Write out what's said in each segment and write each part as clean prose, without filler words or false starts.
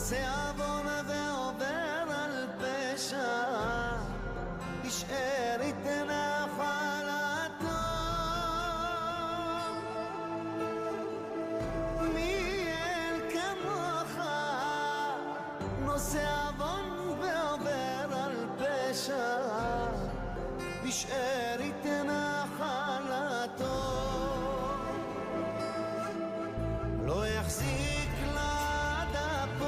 נוסע בונה ועובר על פשע, יישאר איתי נחלתו. מי אל כמוך נוסע בון ועובר על פשע, יישאר איתי נחלתו. לא יחזיק לעד אפו,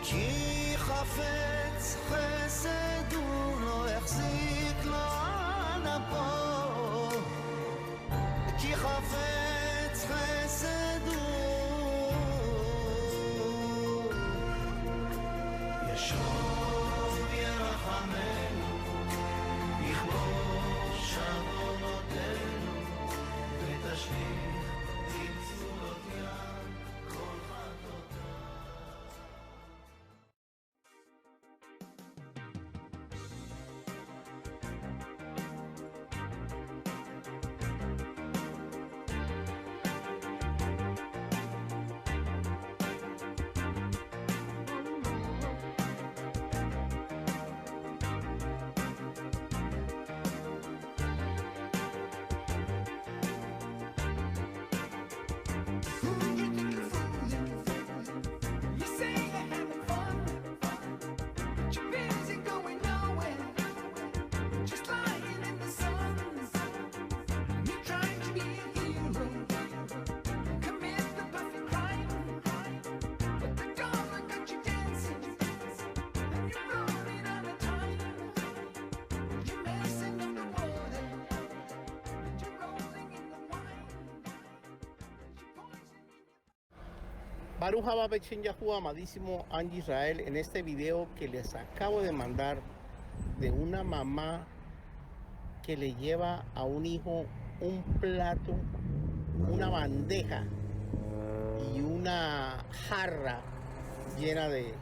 כי חפץ חסד הוא. לא יחזיק לעד אפו, כי חפץ חסד הוא. ישוב ירחמנו, יכבוש עוונותינו, ותשליך צלצולות ים כל חטאותיו. Baruch haba Beshem Yahuwah, amadísimo Angie Israel, en este video que les acabo de mandar de una mamá que le lleva a un hijo un plato, una bandeja y una jarra llena de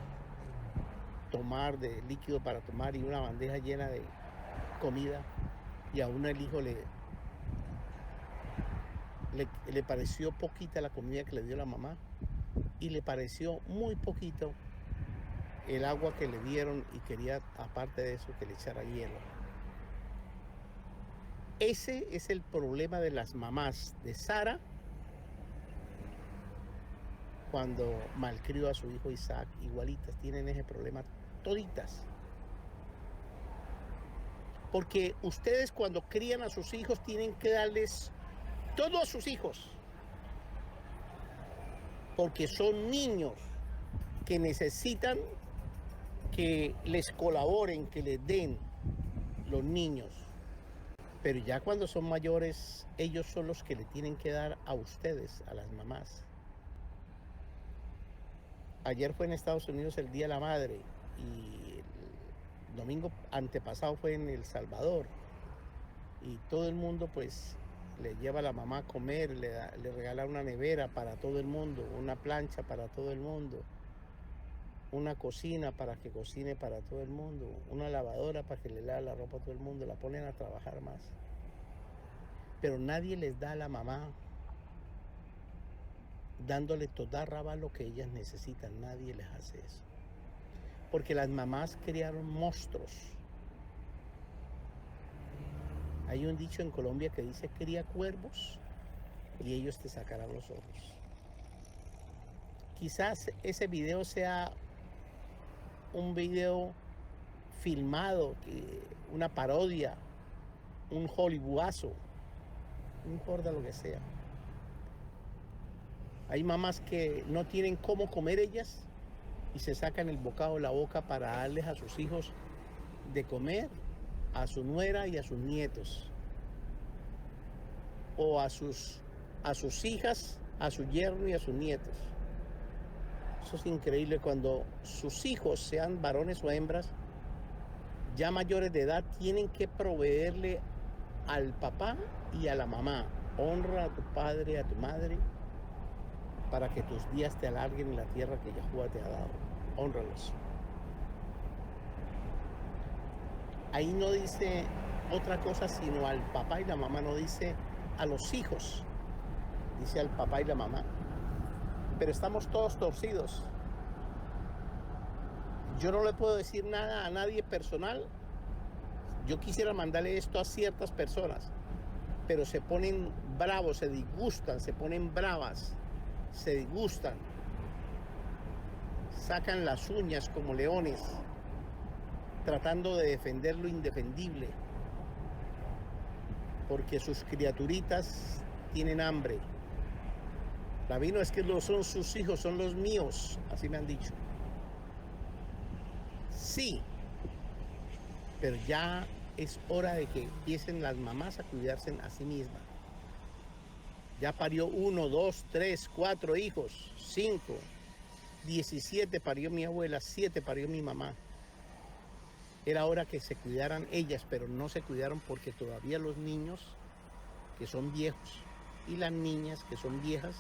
tomar, de líquido para tomar, y una bandeja llena de comida, y aún el hijo le pareció poquita la comida que le dio la mamá, y le pareció muy poquito el agua que le dieron, y quería, aparte de eso, que le echara hielo. Ese es el problema de las mamás de Sara cuando malcrió a su hijo Isaac. Igualitas, tienen ese problema toditas. Porque ustedes, cuando crían a sus hijos, tienen que darles todo a sus hijos, porque son niños que necesitan que les colaboren, que les den los niños. Pero ya cuando son mayores, ellos son los que le tienen que dar a ustedes, a las mamás. Ayer fue en Estados Unidos el Día de la Madre, y el domingo antepasado fue en El Salvador, y todo el mundo pues le lleva a la mamá a comer, le regala una nevera para todo el mundo, una plancha para todo el mundo, una cocina para que cocine para todo el mundo, una lavadora para que le lave la ropa a todo el mundo. La ponen a trabajar más. Pero nadie les da a la mamá dándole toda raba lo que ellas necesitan. Nadie les hace eso. Porque las mamás criaron monstruos. Hay un dicho en Colombia que dice: cría cuervos y ellos te sacarán los ojos. Quizás ese video sea un video filmado, una parodia, un hollywoodazo, no importa lo que sea. Hay mamás que no tienen cómo comer ellas y se sacan el bocado de la boca para darles a sus hijos de comer, a su nuera y a sus nietos, o a sus hijas, a su yerno y a sus nietos. Eso es increíble. Cuando sus hijos, sean varones o hembras, ya mayores de edad, tienen que proveerle al papá y a la mamá. Honra a tu padre, a tu madre, para que tus días te alarguen en la tierra que Yahuwah te ha dado. Hónralos. Ahí no dice otra cosa sino al papá y la mamá, no dice a los hijos, dice al papá y la mamá. Pero estamos todos torcidos. Yo no le puedo decir nada a nadie personal. Yo quisiera mandarle esto a ciertas personas, pero se ponen bravos, se disgustan, se ponen bravas, se disgustan, sacan las uñas como leones, tratando de defender lo indefendible, porque sus criaturitas tienen hambre. Rabino, es que no son sus hijos, son los míos, así me han dicho. Sí, pero ya es hora de que empiecen las mamás a cuidarse a sí mismas. Ya parió 1, 2, 3, 4 hijos, 5, 17 parió mi abuela, 7 parió mi mamá. Era hora que se cuidaran ellas, pero no se cuidaron porque todavía los niños que son viejos y las niñas que son viejas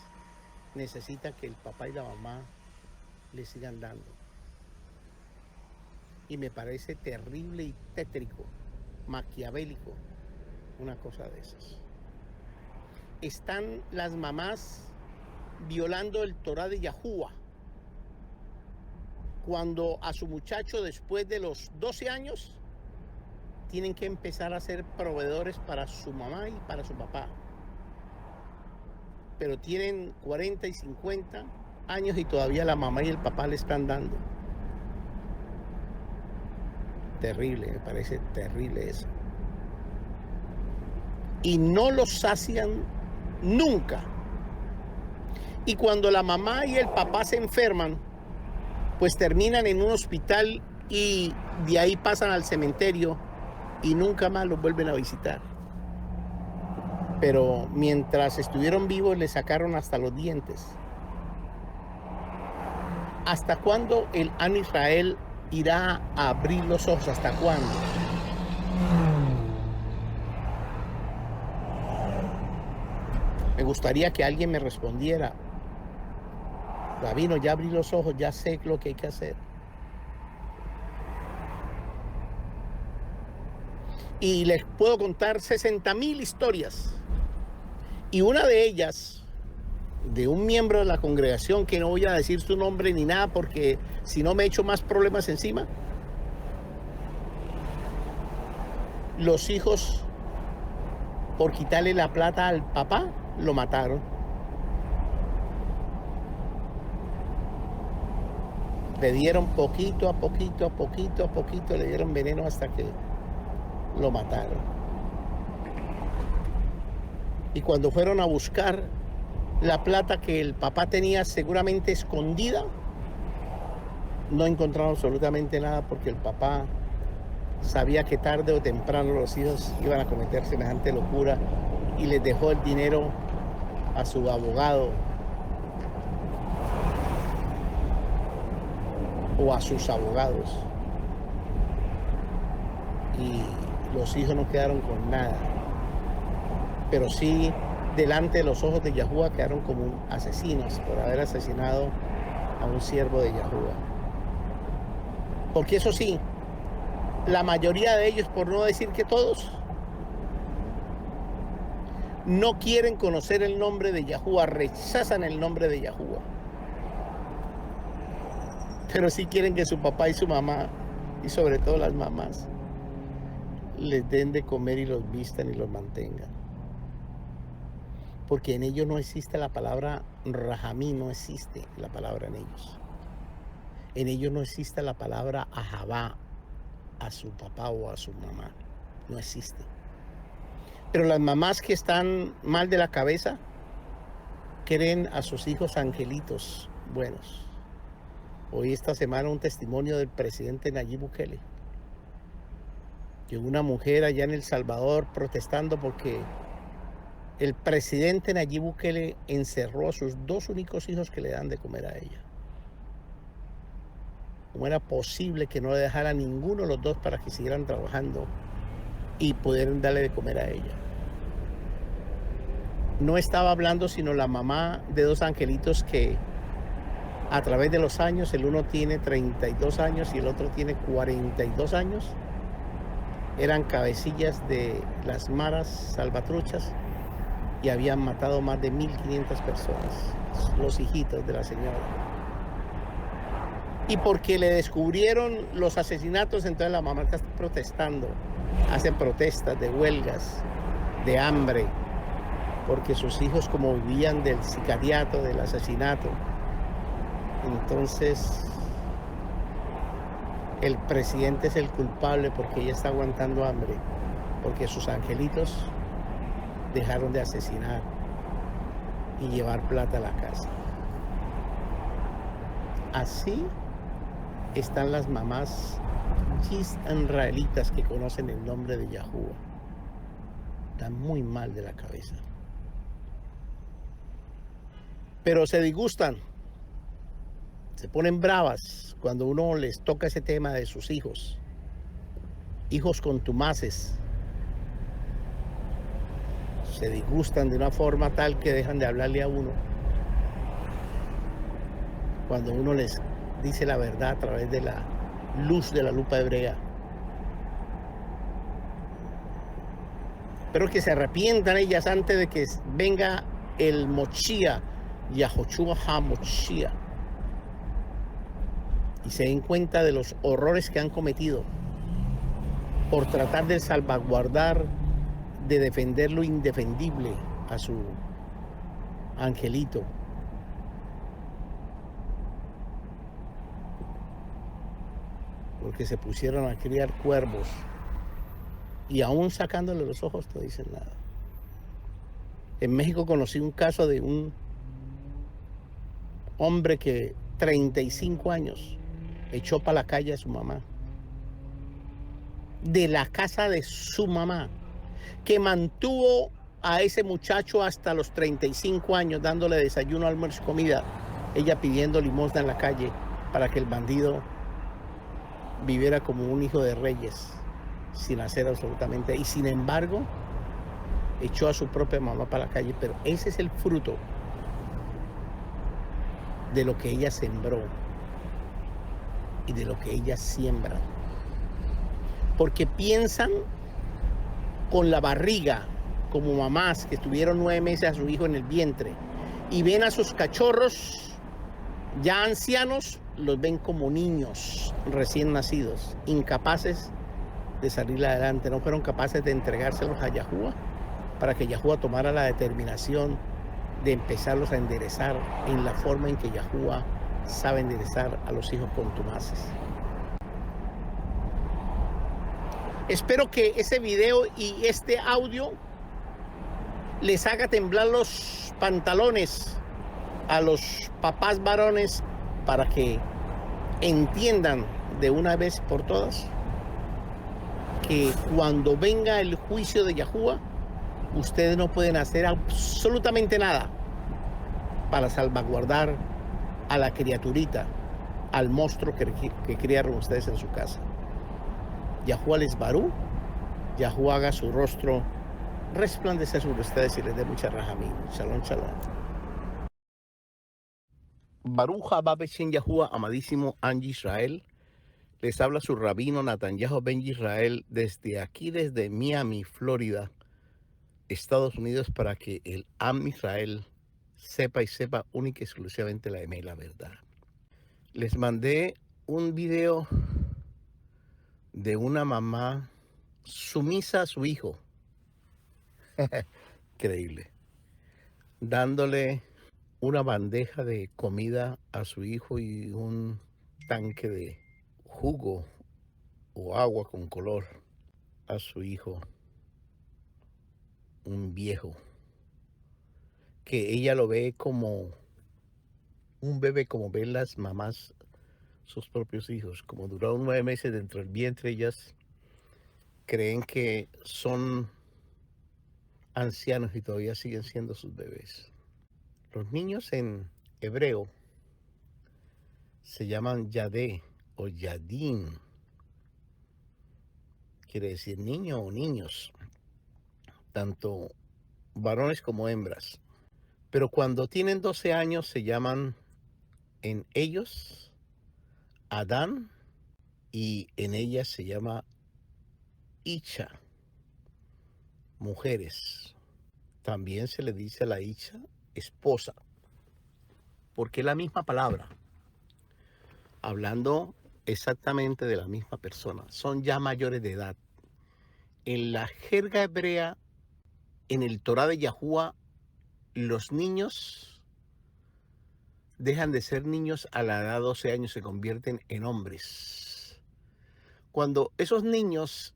necesitan que el papá y la mamá les sigan dando. Y me parece terrible y tétrico, maquiavélico, una cosa de esas. Están las mamás violando el Torá de Yahuwah, cuando a su muchacho después de los 12 años tienen que empezar a ser proveedores para su mamá y para su papá. Pero tienen 40 y 50 años y todavía la mamá y el papá le están dando. Terrible, me parece terrible eso. Y no los sacian nunca. Y cuando la mamá y el papá se enferman, pues terminan en un hospital y de ahí pasan al cementerio y nunca más los vuelven a visitar. Pero mientras estuvieron vivos les sacaron hasta los dientes. ¿Hasta cuándo el Am Israel irá a abrir los ojos? ¿Hasta cuándo? Me gustaría que alguien me respondiera. Rabino, ya abrí los ojos, ya sé lo que hay que hacer. Y les puedo contar 60.000 historias. Y una de ellas, de un miembro de la congregación, que no voy a decir su nombre ni nada, porque si no me echo más problemas encima. Los hijos, por quitarle la plata al papá, lo mataron. Le dieron poquito a poquito, le dieron veneno hasta que lo mataron. Y cuando fueron a buscar la plata que el papá tenía seguramente escondida, no encontraron absolutamente nada porque el papá sabía que tarde o temprano los hijos iban a cometer semejante locura y les dejó el dinero a su abogado o a sus abogados. Y los hijos no quedaron con nada. Pero sí, delante de los ojos de Yahuwah quedaron como asesinos por haber asesinado a un siervo de Yahuwah. Porque eso sí, la mayoría de ellos, por no decir que todos, no quieren conocer el nombre de Yahuwah, rechazan el nombre de Yahuwah. Pero sí quieren que su papá y su mamá, y sobre todo las mamás, les den de comer y los vistan y los mantengan. Porque en ellos no existe la palabra Rahamí, no existe la palabra en ellos. En ellos no existe la palabra Ahabá, a su papá o a su mamá. No existe. Pero las mamás que están mal de la cabeza creen a sus hijos angelitos buenos. Hoy esta semana un testimonio del presidente Nayib Bukele. Que una mujer allá en El Salvador protestando porque el presidente Nayib Bukele encerró a sus 2 únicos hijos que le dan de comer a ella. ¿Cómo era posible que no le dejara a ninguno de los 2 para que siguieran trabajando y pudieran darle de comer a ella? No estaba hablando sino la mamá de 2 angelitos que a través de los años, el uno tiene 32 años y el otro tiene 42 años, eran cabecillas de las maras salvatruchas y habían matado más de 1.500 personas, los hijitos de la señora. Y porque le descubrieron los asesinatos, entonces la mamá está protestando. Hacen protestas de huelgas, de hambre, porque sus hijos como vivían del sicariato, del asesinato. Entonces el presidente es el culpable porque ella está aguantando hambre, porque sus angelitos dejaron de asesinar y llevar plata a la casa. Así están las mamás israelitas que conocen el nombre de Yahuwah. Están muy mal de la cabeza. Pero se disgustan, se ponen bravas cuando uno les toca ese tema de sus hijos. Hijos contumaces. Se disgustan de una forma tal que dejan de hablarle a uno. Cuando uno les dice la verdad a través de la luz de la lupa hebrea. Pero que se arrepientan ellas antes de que venga el Mochía, Yahoshua HaMochía, y se den cuenta de los horrores que han cometido por tratar de salvaguardar, de defender lo indefendible a su angelito. Porque se pusieron a criar cuervos y aún sacándole los ojos no dicen nada. En México conocí un caso de un hombre que 35 años echó para la calle a su mamá, de la casa de su mamá, que mantuvo a ese muchacho hasta los 35 años dándole desayuno, almuerzo, comida, ella pidiendo limosna en la calle para que el bandido viviera como un hijo de reyes sin hacer absolutamente, y sin embargo echó a su propia mamá para la calle. Pero ese es el fruto de lo que ella sembró y de lo que ella siembra, porque piensan con la barriga, como mamás que tuvieron 9 meses a su hijo en el vientre y ven a sus cachorros ya ancianos, los ven como niños recién nacidos, incapaces de salir adelante. No fueron capaces de entregárselos a Yahuwah para que Yahuwah tomara la determinación de empezarlos a enderezar en la forma en que Yahuwah sabe enderezar a los hijos contumaces. Espero que ese video y este audio les haga temblar los pantalones a los papás varones para que entiendan de una vez por todas que cuando venga el juicio de Yahuwah, ustedes no pueden hacer absolutamente nada para salvaguardar a la criaturita, al monstruo que criaron ustedes en su casa. Yahuwah les barú, Yahuwah haga su rostro resplandecer sobre ustedes y les dé mucha rajamín. Shalom, shalom. Baruch haba Beshem Yahuwah, amadísimo Angie Israel. Les habla su rabino Netanyahu Ben Israel desde aquí, desde Miami, Florida, Estados Unidos, para que el Am Israel sepa y sepa única y exclusivamente la y la verdad. Les mandé un video de una mamá sumisa a su hijo, increíble, dándole una bandeja de comida a su hijo y un tanque de jugo o agua con color a su hijo, un viejo, que ella lo ve como un bebé, como ven las mamás sus propios hijos. Como duraron 9 meses dentro del vientre, ellas creen que son ancianos y todavía siguen siendo sus bebés. Los niños en hebreo se llaman Yadé o Yadim. Quiere decir niño o niños, tanto varones como hembras. Pero cuando tienen 12 años se llaman en ellos Adán y en ellas se llama Isha, mujeres. También se le dice a la Isha esposa, porque es la misma palabra. hablando exactamente de la misma persona. Son ya mayores de edad. En la jerga hebrea, en el Torá de Yahuwah, los niños dejan de ser niños a la edad de 12 años, se convierten en hombres. Cuando esos niños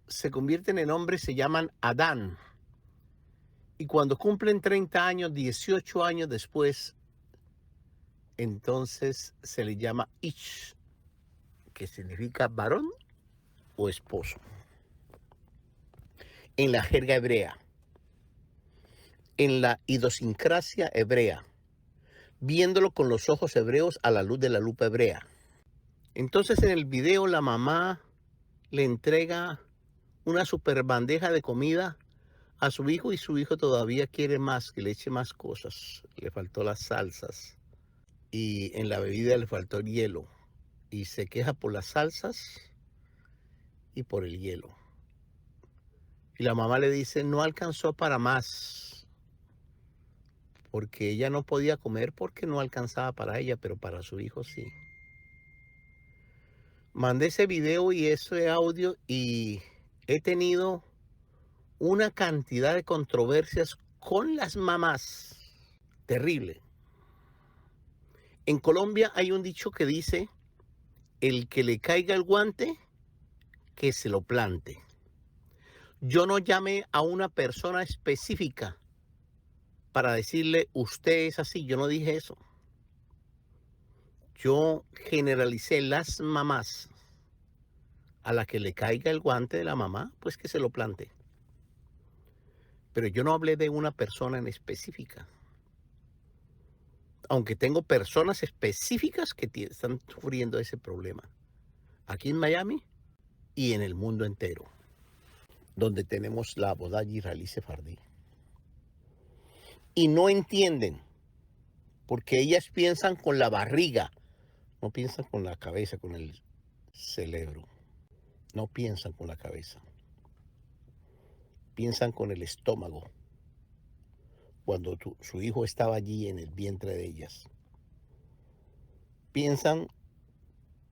se convierten en hombres, se llaman Adán. Y cuando cumplen 30 años, 18 años después, entonces se les llama Ish, que significa varón o esposo. En la jerga hebrea, en la idiosincrasia hebrea, viéndolo con los ojos hebreos a la luz de la lupa hebrea. Entonces en el video la mamá le entrega una super bandeja de comida a su hijo y su hijo todavía quiere más, que le eche más cosas. Le faltó las salsas y en la bebida le faltó el hielo y se queja por las salsas y por el hielo. Y la mamá le dice, no alcanzó para más, porque ella no podía comer porque no alcanzaba para ella, pero para su hijo sí. Mandé ese video y ese audio y he tenido una cantidad de controversias con las mamás. Terrible. En Colombia hay un dicho que dice, el que le caiga el guante, que se lo plante. Yo no llamé a una persona específica para decirle, usted es así. Yo no dije eso. Yo generalicé las mamás. A la que le caiga el guante de la mamá, pues que se lo plante. Pero yo no hablé de una persona en específica. Aunque tengo personas específicas que están sufriendo ese problema. Aquí en Miami y en el mundo entero. Donde tenemos la boda israelí sefardí. Y no entienden. Porque ellas piensan con la barriga. No piensan con la cabeza, con el cerebro. No piensan con la cabeza. Piensan con el estómago. Cuando su hijo estaba allí en el vientre de ellas. Piensan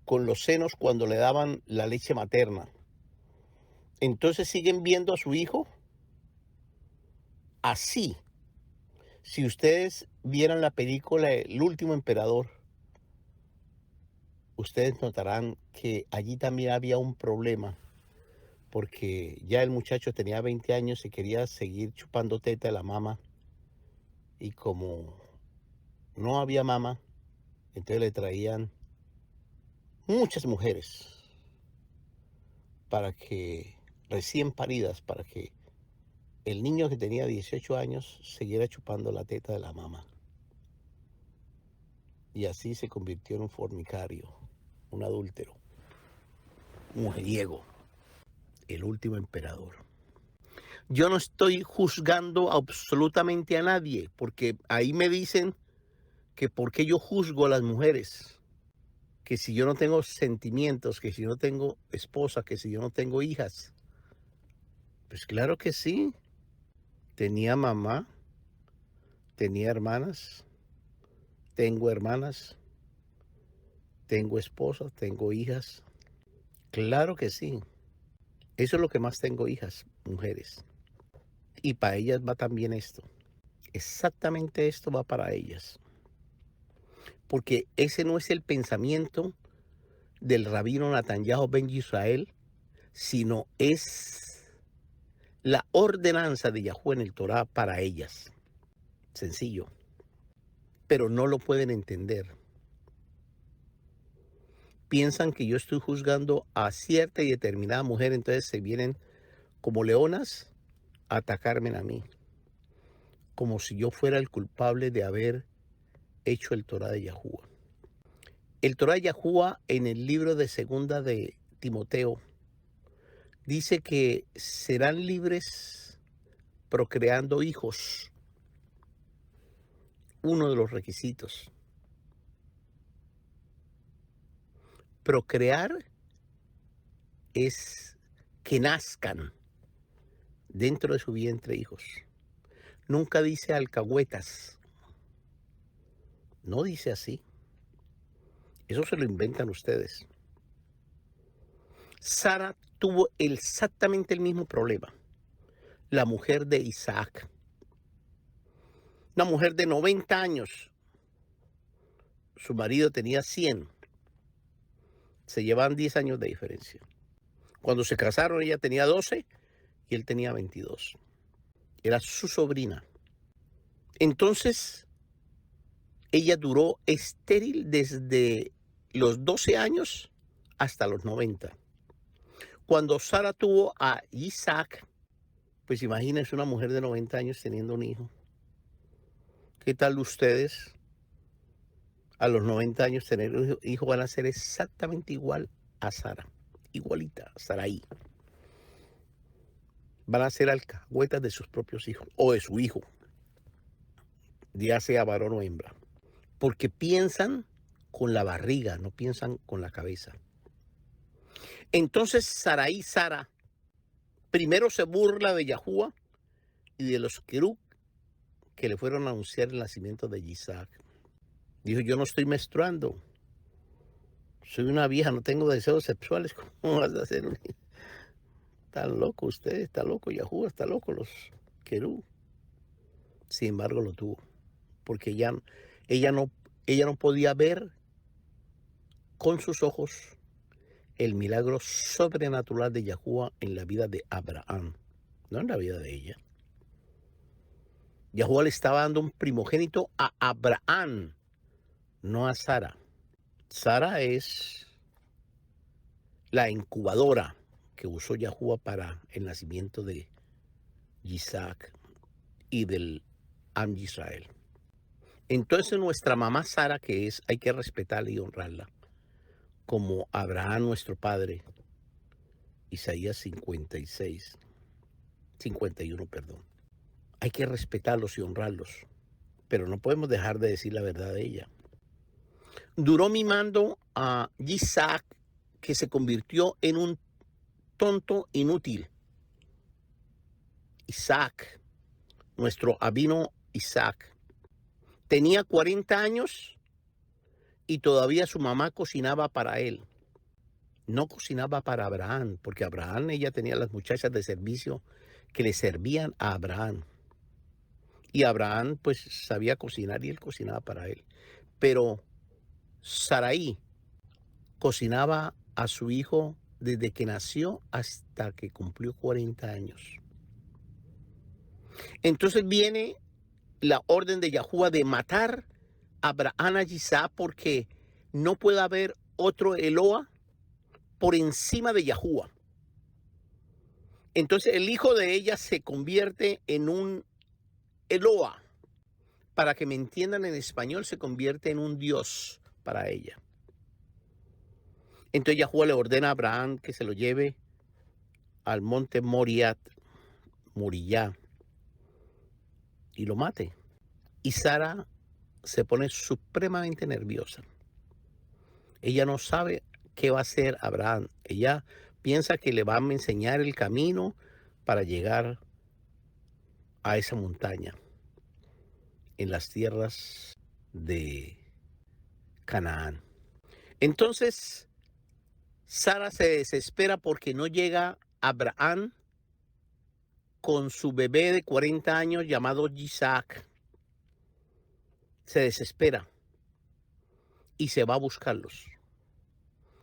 con los senos cuando le daban la leche materna. Entonces siguen viendo a su hijo así. Si ustedes vieran la película El último emperador, ustedes notarán que allí también había un problema, porque ya el muchacho tenía 20 años y quería seguir chupando teta de la mamá, y como no había mamá, entonces le traían muchas mujeres para que, recién paridas, para que el niño que tenía 18 años siguiera chupando la teta de la mamá. Y así se convirtió en un fornicario, un adúltero, un mujeriego, el último emperador. Yo no estoy juzgando absolutamente a nadie, porque ahí me dicen que por qué yo juzgo a las mujeres, que si yo no tengo sentimientos, que si yo no tengo esposa, que si yo no tengo hijas. Pues claro que sí, tenía mamá, tenía hermanas, tengo hermanas, tengo esposa, tengo hijas. Claro que sí. Eso es lo que más tengo, hijas, mujeres. Y para ellas va también esto. Exactamente esto va para ellas. Porque ese no es el pensamiento del rabino Netanyahu ben Israel, sino es la ordenanza de Yahuwah en el Torá para ellas. Sencillo. Pero no lo pueden entender. Piensan que yo estoy juzgando a cierta y determinada mujer, entonces se vienen como leonas a atacarme a mí. Como si yo fuera el culpable de haber hecho el Torá de Yahuwah. El Torá de Yahuwah en el libro de Segunda de Timoteo dice que serán libres procreando hijos. Uno de los requisitos. Procrear es que nazcan dentro de su vientre hijos. Nunca dice alcahuetas. No dice así. Eso se lo inventan ustedes. Sara tuvo exactamente el mismo problema. La mujer de Isaac. Una mujer de 90 años. Su marido tenía 100. Se llevaban 10 años de diferencia. Cuando se casaron ella tenía 12 y él tenía 22. Era su sobrina. Entonces, ella duró estéril desde los 12 años hasta los 90. Cuando Sara tuvo a Isaac, pues imagínense una mujer de 90 años teniendo un hijo. ¿Qué tal ustedes? A los 90 años tener un hijo van a ser exactamente igual a Sara. Igualita, Saraí. Van a ser alcahuetas de sus propios hijos o de su hijo, ya sea varón o hembra. Porque piensan con la barriga, no piensan con la cabeza. Entonces Saraí, Sara, primero se burla de Yahuwah y de los querub que le fueron a anunciar el nacimiento de Isaac. Dijo, yo no estoy menstruando. Soy una vieja, no tengo deseos sexuales. ¿Cómo vas a hacer un hijo? Están locos ustedes, está loco Yahuwah, está loco los querub. Sin embargo lo tuvo. Porque ella no podía ver con sus ojos el milagro sobrenatural de Yahuwah en la vida de Abraham, no en la vida de ella. Yahuwah le estaba dando un primogénito a Abraham, no a Sara. Sara es la incubadora que usó Yahuwah para el nacimiento de Isaac y del Am Israel. Entonces nuestra mamá Sara, que es, hay que respetarla y honrarla, como Abraham nuestro padre, Isaías 51, perdón. Hay que respetarlos y honrarlos, pero no podemos dejar de decir la verdad de ella. Duró mimando a Isaac, que se convirtió en un tonto inútil. Isaac, nuestro Abino Isaac, tenía 40 años y todavía su mamá cocinaba para él. No cocinaba para Abraham, porque Abraham, ella tenía las muchachas de servicio que le servían a Abraham. Y Abraham pues sabía cocinar y él cocinaba para él. Pero Saraí cocinaba a su hijo desde que nació hasta que cumplió 40 años. Entonces viene la orden de Yahuwah de matar a Abraham a Isaac porque no puede haber otro Eloa por encima de Yahuwah. Entonces el hijo de ella se convierte en un Eloa. Para que me entiendan en español, se convierte en un Dios para ella. Entonces Yahuwah le ordena a Abraham que se lo lleve al monte Moriah, y lo mate. Y Sara se pone supremamente nerviosa. Ella no sabe qué va a hacer Abraham. Ella piensa que le va a enseñar el camino para llegar a esa montaña en las tierras de Canaán. Entonces Sara se desespera porque no llega Abraham con su bebé de 40 años llamado Isaac. Se desespera y se va a buscarlos.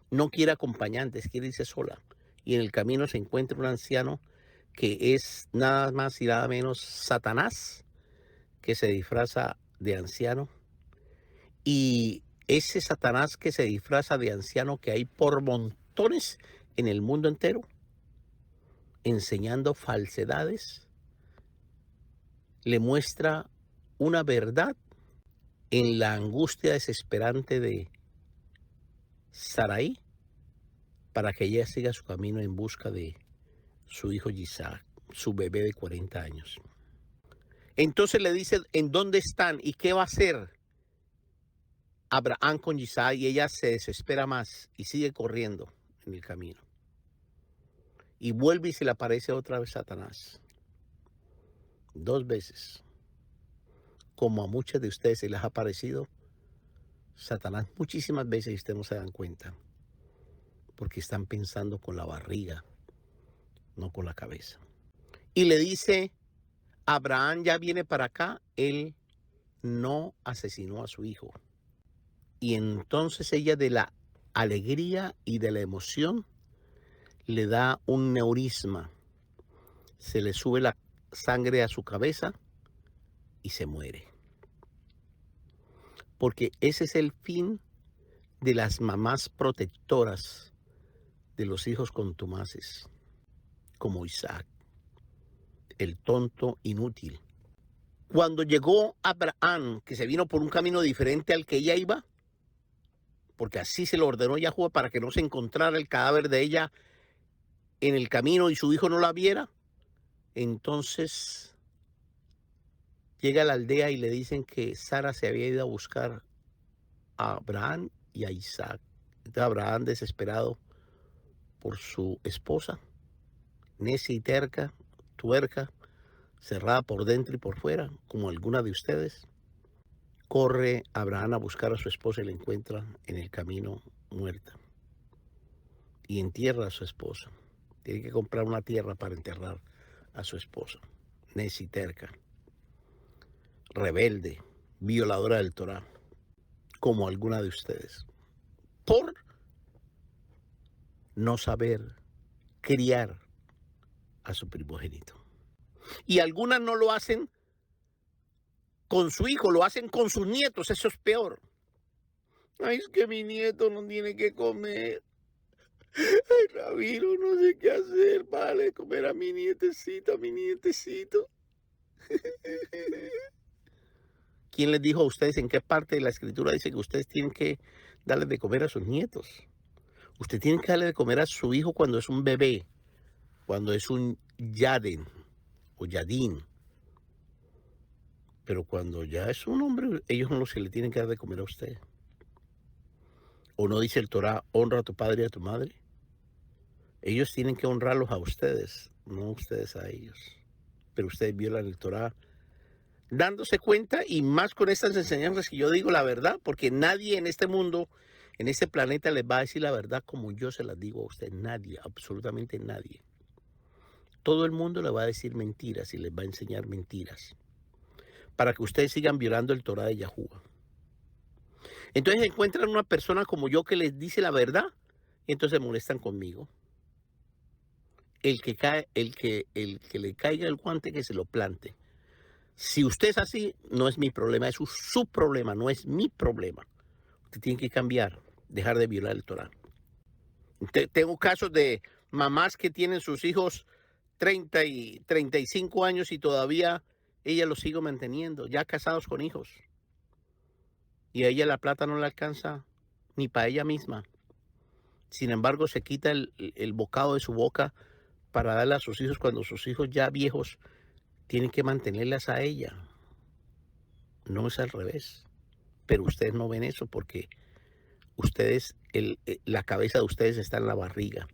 No quiere acompañantes, quiere irse sola. Y en el camino se encuentra un anciano que es nada más y nada menos Satanás, que se disfraza de anciano. Y ese Satanás que se disfraza de anciano que hay por montones en el mundo entero, enseñando falsedades, le muestra una verdad en la angustia desesperante de Saraí para que ella siga su camino en busca de su hijo Isaac, su bebé de 40 años. Entonces le dice en dónde están y qué va a hacer Abraham con Isaac, y ella se desespera más y sigue corriendo en el camino. Y vuelve y se le aparece otra vez Satanás. 2 veces. Como a muchos de ustedes se les ha aparecido Satanás muchísimas veces, y ustedes no se dan cuenta, porque están pensando con la barriga, no con la cabeza. Y le dice, Abraham ya viene para acá, él no asesinó a su hijo. Y entonces ella, de la alegría y de la emoción, le da un neurisma. Se le sube la sangre a su cabeza y se muere. Porque ese es el fin de las mamás protectoras de los hijos contumaces, como Isaac, el tonto inútil. Cuando llegó Abraham, que se vino por un camino diferente al que ella iba, porque así se lo ordenó Yahuwah para que no se encontrara el cadáver de ella en el camino y su hijo no la viera, entonces llega a la aldea y le dicen que Sara se había ido a buscar a Abraham y a Isaac. Entonces Abraham, desesperado por su esposa, necia y terca, tuerca, cerrada por dentro y por fuera, como alguna de ustedes, corre Abraham a buscar a su esposa y la encuentra en el camino muerta. Y entierra a su esposa. Tiene que comprar una tierra para enterrar a su esposa. Necia y terca, rebelde, violadora del Torah, como alguna de ustedes, por no saber criar a su primogénito. Y algunas no lo hacen con su hijo, lo hacen con sus nietos, eso es peor. Ay, es que mi nieto no tiene que comer. Ay, Rabino, no sé qué hacer, vale, comer a mi nietecito, a mi nietecito. ¿Quién les dijo a ustedes en qué parte de la escritura dice que ustedes tienen que darle de comer a sus nietos? Usted tiene que darle de comer a su hijo cuando es un bebé, cuando es un yaden o yadín. Pero cuando ya es un hombre, ellos son los que le tienen que dar de comer a usted. ¿O no dice el Torah, honra a tu padre y a tu madre? Ellos tienen que honrarlos a ustedes, no ustedes a ellos. Pero ustedes violan el Torah dándose cuenta, y más con estas enseñanzas que yo digo la verdad, porque nadie en este mundo, en este planeta, les va a decir la verdad como yo se las digo a usted. Nadie, absolutamente nadie. Todo el mundo le va a decir mentiras y les va a enseñar mentiras para que ustedes sigan violando el Torah de Yahuwah. Entonces encuentran una persona como yo que les dice la verdad y entonces molestan conmigo. El que le caiga el guante, que se lo plante. Si usted es así, no es mi problema, es su problema, no es mi problema. Usted tiene que cambiar, dejar de violar el Torah. Tengo casos de mamás que tienen sus hijos 30 y 35 años y todavía ella los sigue manteniendo, ya casados con hijos. Y a ella la plata no le alcanza ni para ella misma. Sin embargo, se quita el bocado de su boca para darle a sus hijos cuando sus hijos ya viejos tienen que mantenerlas a ella. No es al revés. Pero ustedes no ven eso porque ustedes, la cabeza de ustedes está en la barriga.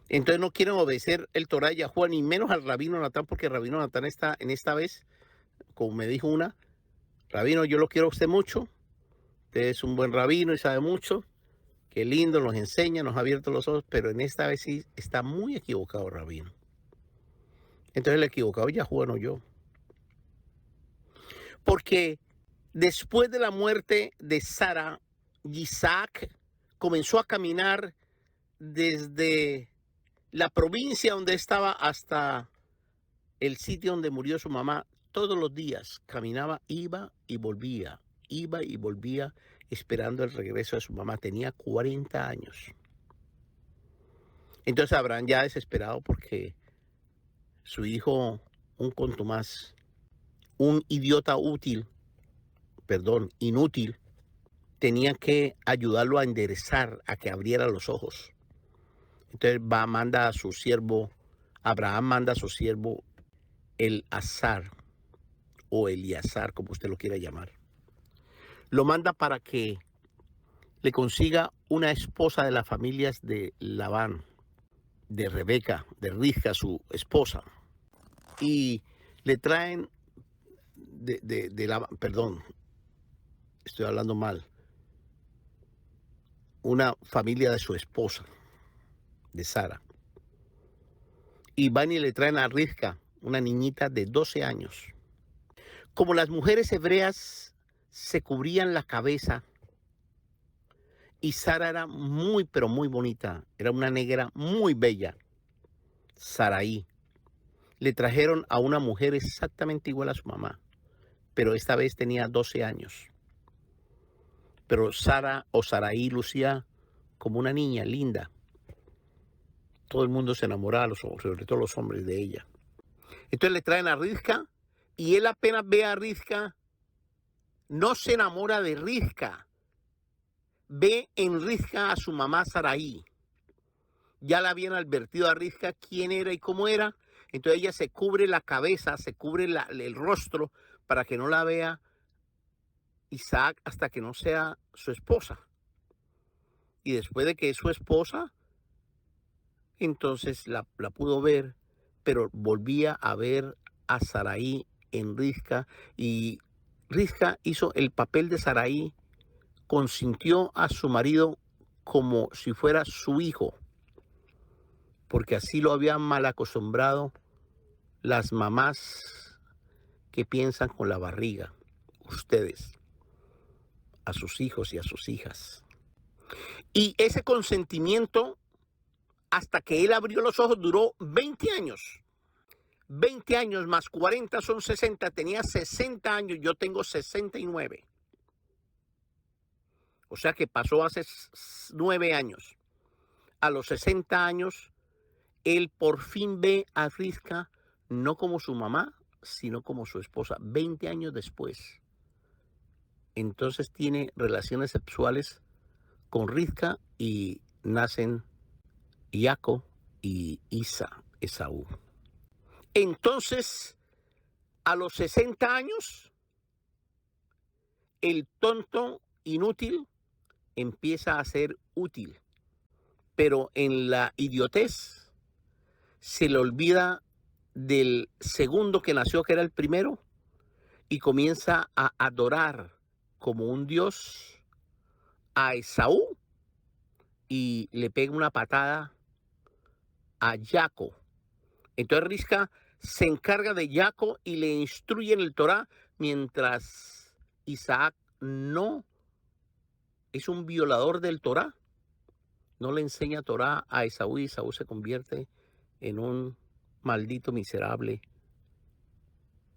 Entonces no quieren obedecer el Torah de Yahuwah, ni menos al Rabino Natán, porque el Rabino Natán está en esta vez, como me dijo una, Rabino, yo lo quiero a usted mucho, usted es un buen rabino y sabe mucho, qué lindo, nos enseña, nos ha abierto los ojos, pero en esta vez sí está muy equivocado, Rabino. Entonces el equivocado es Yahuwah, no yo. Porque después de la muerte de Sara, Isaac comenzó a caminar desde la provincia donde estaba hasta el sitio donde murió su mamá. Todos los días caminaba, iba y volvía, esperando el regreso de su mamá. Tenía 40 años. Entonces Abraham, ya desesperado porque su hijo, un contumaz, un idiota inútil, tenía que ayudarlo a enderezar, a que abriera los ojos. Entonces manda a su siervo, Abraham manda a su siervo Elazar, o Eliazar, como usted lo quiera llamar. Lo manda para que le consiga una esposa de las familias de Labán, de Rebeca, de Rizca, su esposa. Y le traen estoy hablando mal, una familia de su esposa, de Sara. Y van y le traen a Rivka, una niñita de 12 años. Como las mujeres hebreas se cubrían la cabeza, y Sara era muy, pero muy bonita, era una negra muy bella, Saraí. Le trajeron a una mujer exactamente igual a su mamá, pero esta vez tenía 12 años. Pero Sara o Saraí lucía como una niña linda. Todo el mundo se enamoraba, sobre todo los hombres, de ella. Entonces le traen a Rivka y él apenas ve a Rivka, no se enamora de Rivka. Ve en Rivka a su mamá Saraí. Ya la habían advertido a Rivka quién era y cómo era. Entonces ella se cubre la cabeza, se cubre el rostro para que no la vea Isaac hasta que no sea su esposa. Y después de que es su esposa, entonces la pudo ver, pero volvía a ver a Saraí en Rivka. Y Rivka hizo el papel de Saraí, consintió a su marido como si fuera su hijo, porque así lo habían mal acostumbrado las mamás que piensan con la barriga, ustedes, a sus hijos y a sus hijas. Y ese consentimiento, hasta que él abrió los ojos, duró 20 años. 20 años más 40 son 60, tenía 60 años, yo tengo 69. O sea que pasó hace 9 años. A los 60 años, él por fin ve a Rivka no como su mamá, sino como su esposa, 20 años después. Entonces tiene relaciones sexuales con Rivka y nacen Jacob y Esaú. Entonces, a los 60 años, el tonto inútil empieza a ser útil, pero en la idiotez se le olvida del segundo que nació, que era el primero, y comienza a adorar como un dios a Esaú y le pega una patada a Jacob. Entonces Rivka se encarga de Jacob y le instruye en el Torá, mientras Isaac no es un violador del Torá, no le enseña Torá a Esaú, y Esaú se convierte en un maldito miserable,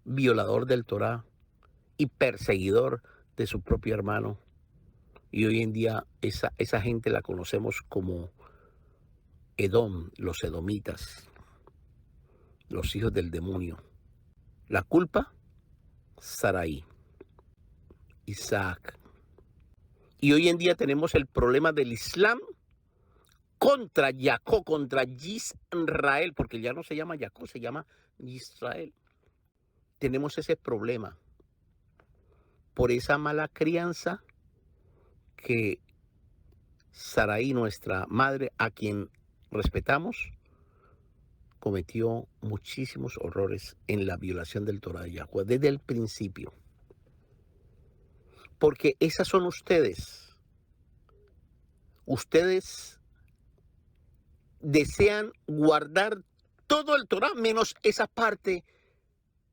violador del Torá y perseguidor de su propio hermano. Y hoy en día esa gente la conocemos como Edom, los edomitas, los hijos del demonio. La culpa, Saraí, Isaac. Y hoy en día tenemos el problema del Islam contra Jacob, contra Israel, porque ya no se llama Jacob, se llama Israel. Tenemos ese problema por esa mala crianza que Saraí, nuestra madre, a quien respetamos, cometió muchísimos horrores en la violación del Torá de Yahweh desde el principio. Porque esas son ustedes. Ustedes desean guardar todo el Torá menos esa parte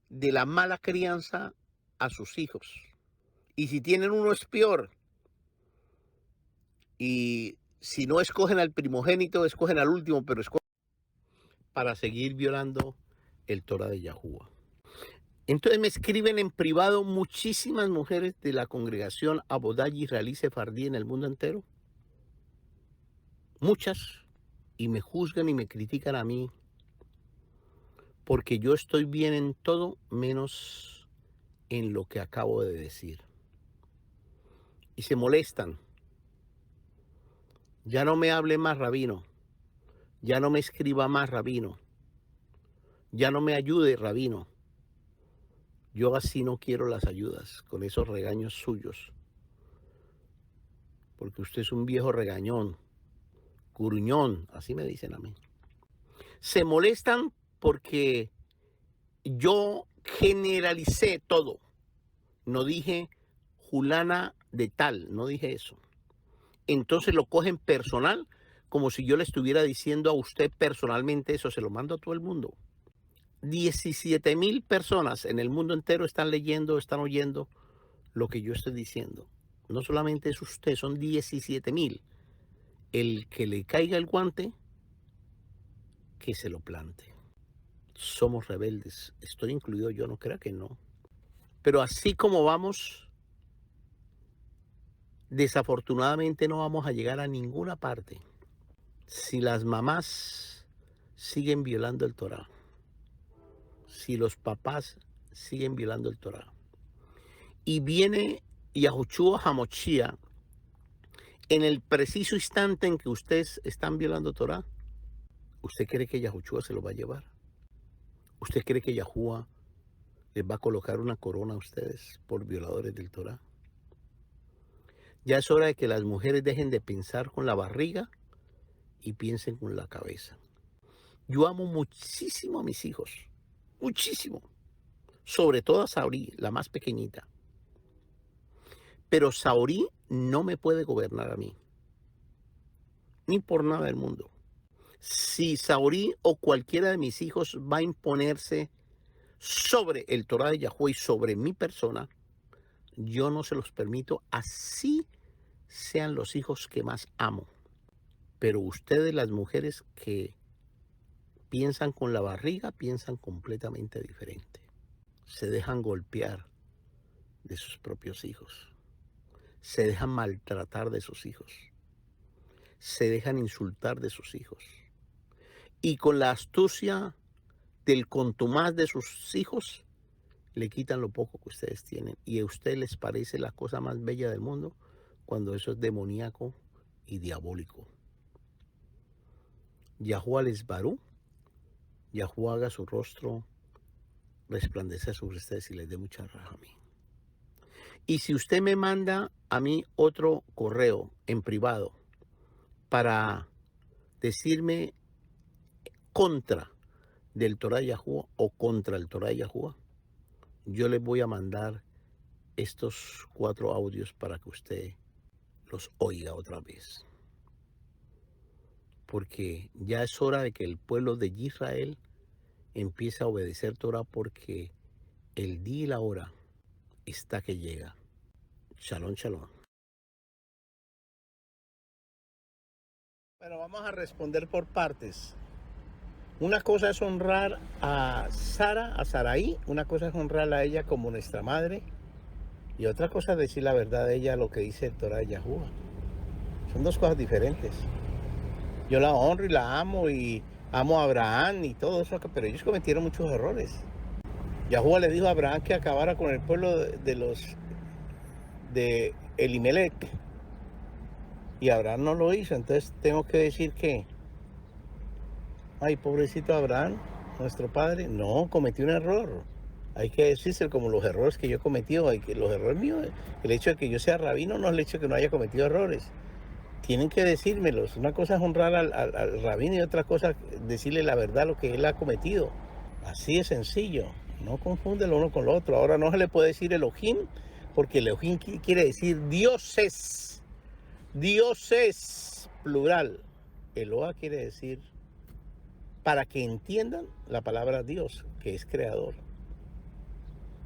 de la mala crianza a sus hijos. Y si tienen uno es peor. Y si no escogen al primogénito, escogen al último, pero escogen para seguir violando el Torá de Yahuwah. Entonces me escriben en privado muchísimas mujeres de la congregación Abodá Israelí Sefardí en el mundo entero. Muchas. Y me juzgan y me critican a mí porque yo estoy bien en todo menos en lo que acabo de decir. Y se molestan. Ya no me hable más, rabino. Ya no me escriba más, rabino. Ya no me ayude, rabino. Yo así no quiero las ayudas, con esos regaños suyos. Porque usted es un viejo regañón, gruñón, así me dicen a mí. Se molestan porque yo generalicé todo. No dije Julana de tal, no dije eso. Entonces lo cogen personal, como si yo le estuviera diciendo a usted personalmente eso, se lo mando a todo el mundo. 17,000 personas en el mundo entero están leyendo, están oyendo lo que yo estoy diciendo. No solamente es usted, son 17,000. El que le caiga el guante, que se lo plante. Somos rebeldes, estoy incluido yo, no crea que no. Pero así como vamos, desafortunadamente no vamos a llegar a ninguna parte si las mamás siguen violando el Torá, si los papás siguen violando el Torá. Y viene Yahushua HaMashiach en el preciso instante en que ustedes están violando Torá. ¿Usted cree que Yahushua se lo va a llevar? ¿Usted cree que Yahushua les va a colocar una corona a ustedes por violadores del Torá? Ya es hora de que las mujeres dejen de pensar con la barriga y piensen con la cabeza. Yo amo muchísimo a mis hijos, muchísimo. Sobre todo a Saorí, la más pequeñita. Pero Saorí no me puede gobernar a mí, ni por nada del mundo. Si Saorí o cualquiera de mis hijos va a imponerse sobre el Torá de Yahuwah y sobre mi persona, yo no se los permito, así sean los hijos que más amo. Pero ustedes, las mujeres que piensan con la barriga, piensan completamente diferente. Se dejan golpear de sus propios hijos. Se dejan maltratar de sus hijos. Se dejan insultar de sus hijos. Y con la astucia del contumaz de sus hijos, le quitan lo poco que ustedes tienen. Y a ustedes les parece la cosa más bella del mundo cuando eso es demoníaco y diabólico. Yahuwah les barú, Yahuwah haga su rostro resplandecer sobre ustedes y les dé mucha raja a mí. Y si usted me manda a mí otro correo en privado para decirme contra del Torá de Yahuwah o contra el Torá de Yahuwah, yo les voy a mandar estos 4 audios para que usted los oiga otra vez. Porque ya es hora de que el pueblo de Israel empiece a obedecer Torah, porque el día y la hora está que llega. Shalom, shalom. Pero vamos a responder por partes. Una cosa es honrar a Sara, a Saraí. Una cosa es honrarla a ella como nuestra madre. Y otra cosa es decir la verdad de ella, lo que dice el Torah de Yahuwah. Son 2 cosas diferentes. Yo la honro y la amo y amo a Abraham y todo eso, pero ellos cometieron muchos errores. Yahuwah le dijo a Abraham que acabara con el pueblo de Elimelech. Y Abraham no lo hizo, entonces tengo que decir que, ay, pobrecito Abraham, nuestro padre, no, cometió un error. Hay que decirse como los errores que yo he cometido, los errores míos, el hecho de que yo sea rabino no es el hecho de que no haya cometido errores. Tienen que decírmelos. Una cosa es honrar al rabino y otra cosa decirle la verdad, lo que él ha cometido. Así de sencillo. No confunde lo uno con lo otro. Ahora no se le puede decir Elohim, porque Elohim quiere decir dioses. Dioses, plural. Eloah quiere decir, para que entiendan la palabra Dios, que es creador.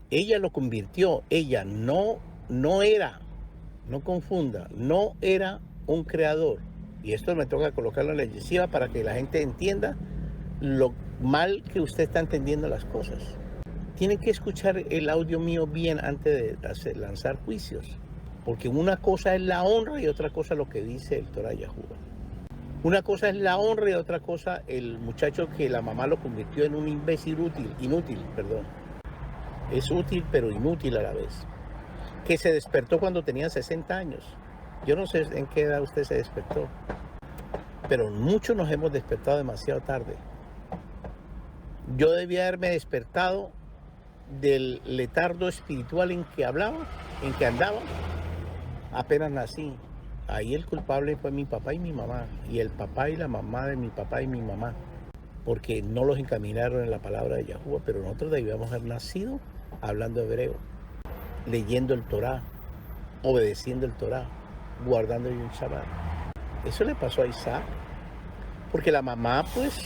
Ella lo convirtió. Ella no era, no confunda, no era un creador. Y esto me toca colocarlo en la yeshiva para que la gente entienda lo mal que usted está entendiendo las cosas. Tienen que escuchar el audio mío bien antes de lanzar juicios, porque una cosa es la honra y otra cosa lo que dice el Torah Yahuwah. Una cosa es la honra y otra cosa el muchacho que la mamá lo convirtió en un imbécil inútil. Es útil pero inútil a la vez, que se despertó cuando tenía 60 años. Yo no sé en qué edad usted se despertó, pero muchos nos hemos despertado demasiado tarde. Yo debía haberme despertado del letargo espiritual en que andaba, apenas nací. Ahí el culpable fue mi papá y mi mamá, y el papá y la mamá de mi papá y mi mamá, porque no los encaminaron en la palabra de Yahuwah, pero nosotros debíamos haber nacido hablando hebreo, leyendo el Torá, obedeciendo el Torah, guardando el Shabbat. Eso le pasó a Isaac, porque la mamá, pues,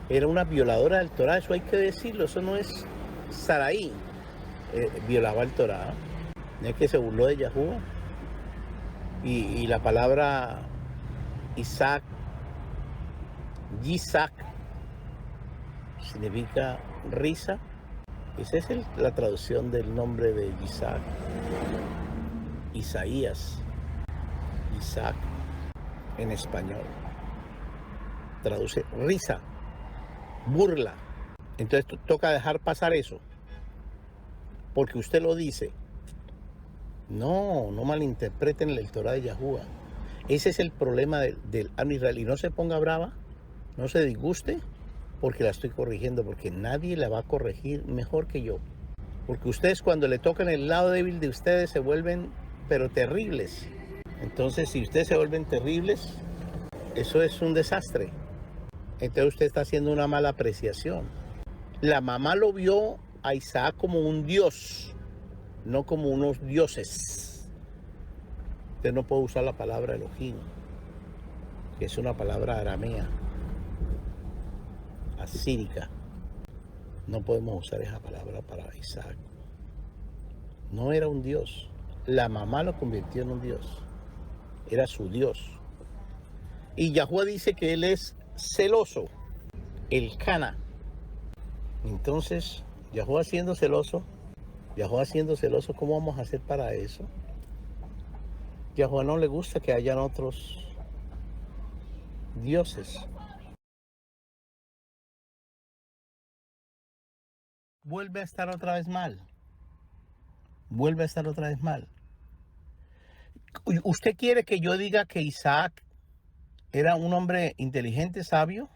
era una violadora del Torah, eso hay que decirlo, eso no es Saraí, violaba el Torah, no es que se burló de Yahuwah. Y la palabra Isaac, Yisak, significa risa. Esa es la traducción del nombre de Isaac. Isaías, Isaac, en español. Traduce risa, burla. Entonces toca dejar pasar eso, porque usted lo dice. No malinterpreten el Torah de Yahuwah. Ese es el problema del Am Israel. Y no se ponga brava, no se disguste, porque la estoy corrigiendo, porque nadie la va a corregir mejor que yo. Porque ustedes, cuando le tocan el lado débil de ustedes, se vuelven, pero terribles. Entonces, si ustedes se vuelven terribles, eso es un desastre. Entonces usted está haciendo una mala apreciación. La mamá lo vio a Isaac como un dios, no como unos dioses. Usted no puede usar la palabra Elohim, que es una palabra aramea, asírica. No podemos usar esa palabra para Isaac. No era un dios. La mamá lo convirtió en un dios. Era su dios. Y Yahuwah dice que él es celoso, el Cana. Entonces, Yahuwah siendo celoso, ¿cómo vamos a hacer para eso? Yahuwah no le gusta que hayan otros dioses. Vuelve a estar otra vez mal. ¿Usted quiere que yo diga que Isaac era un hombre inteligente, sabio,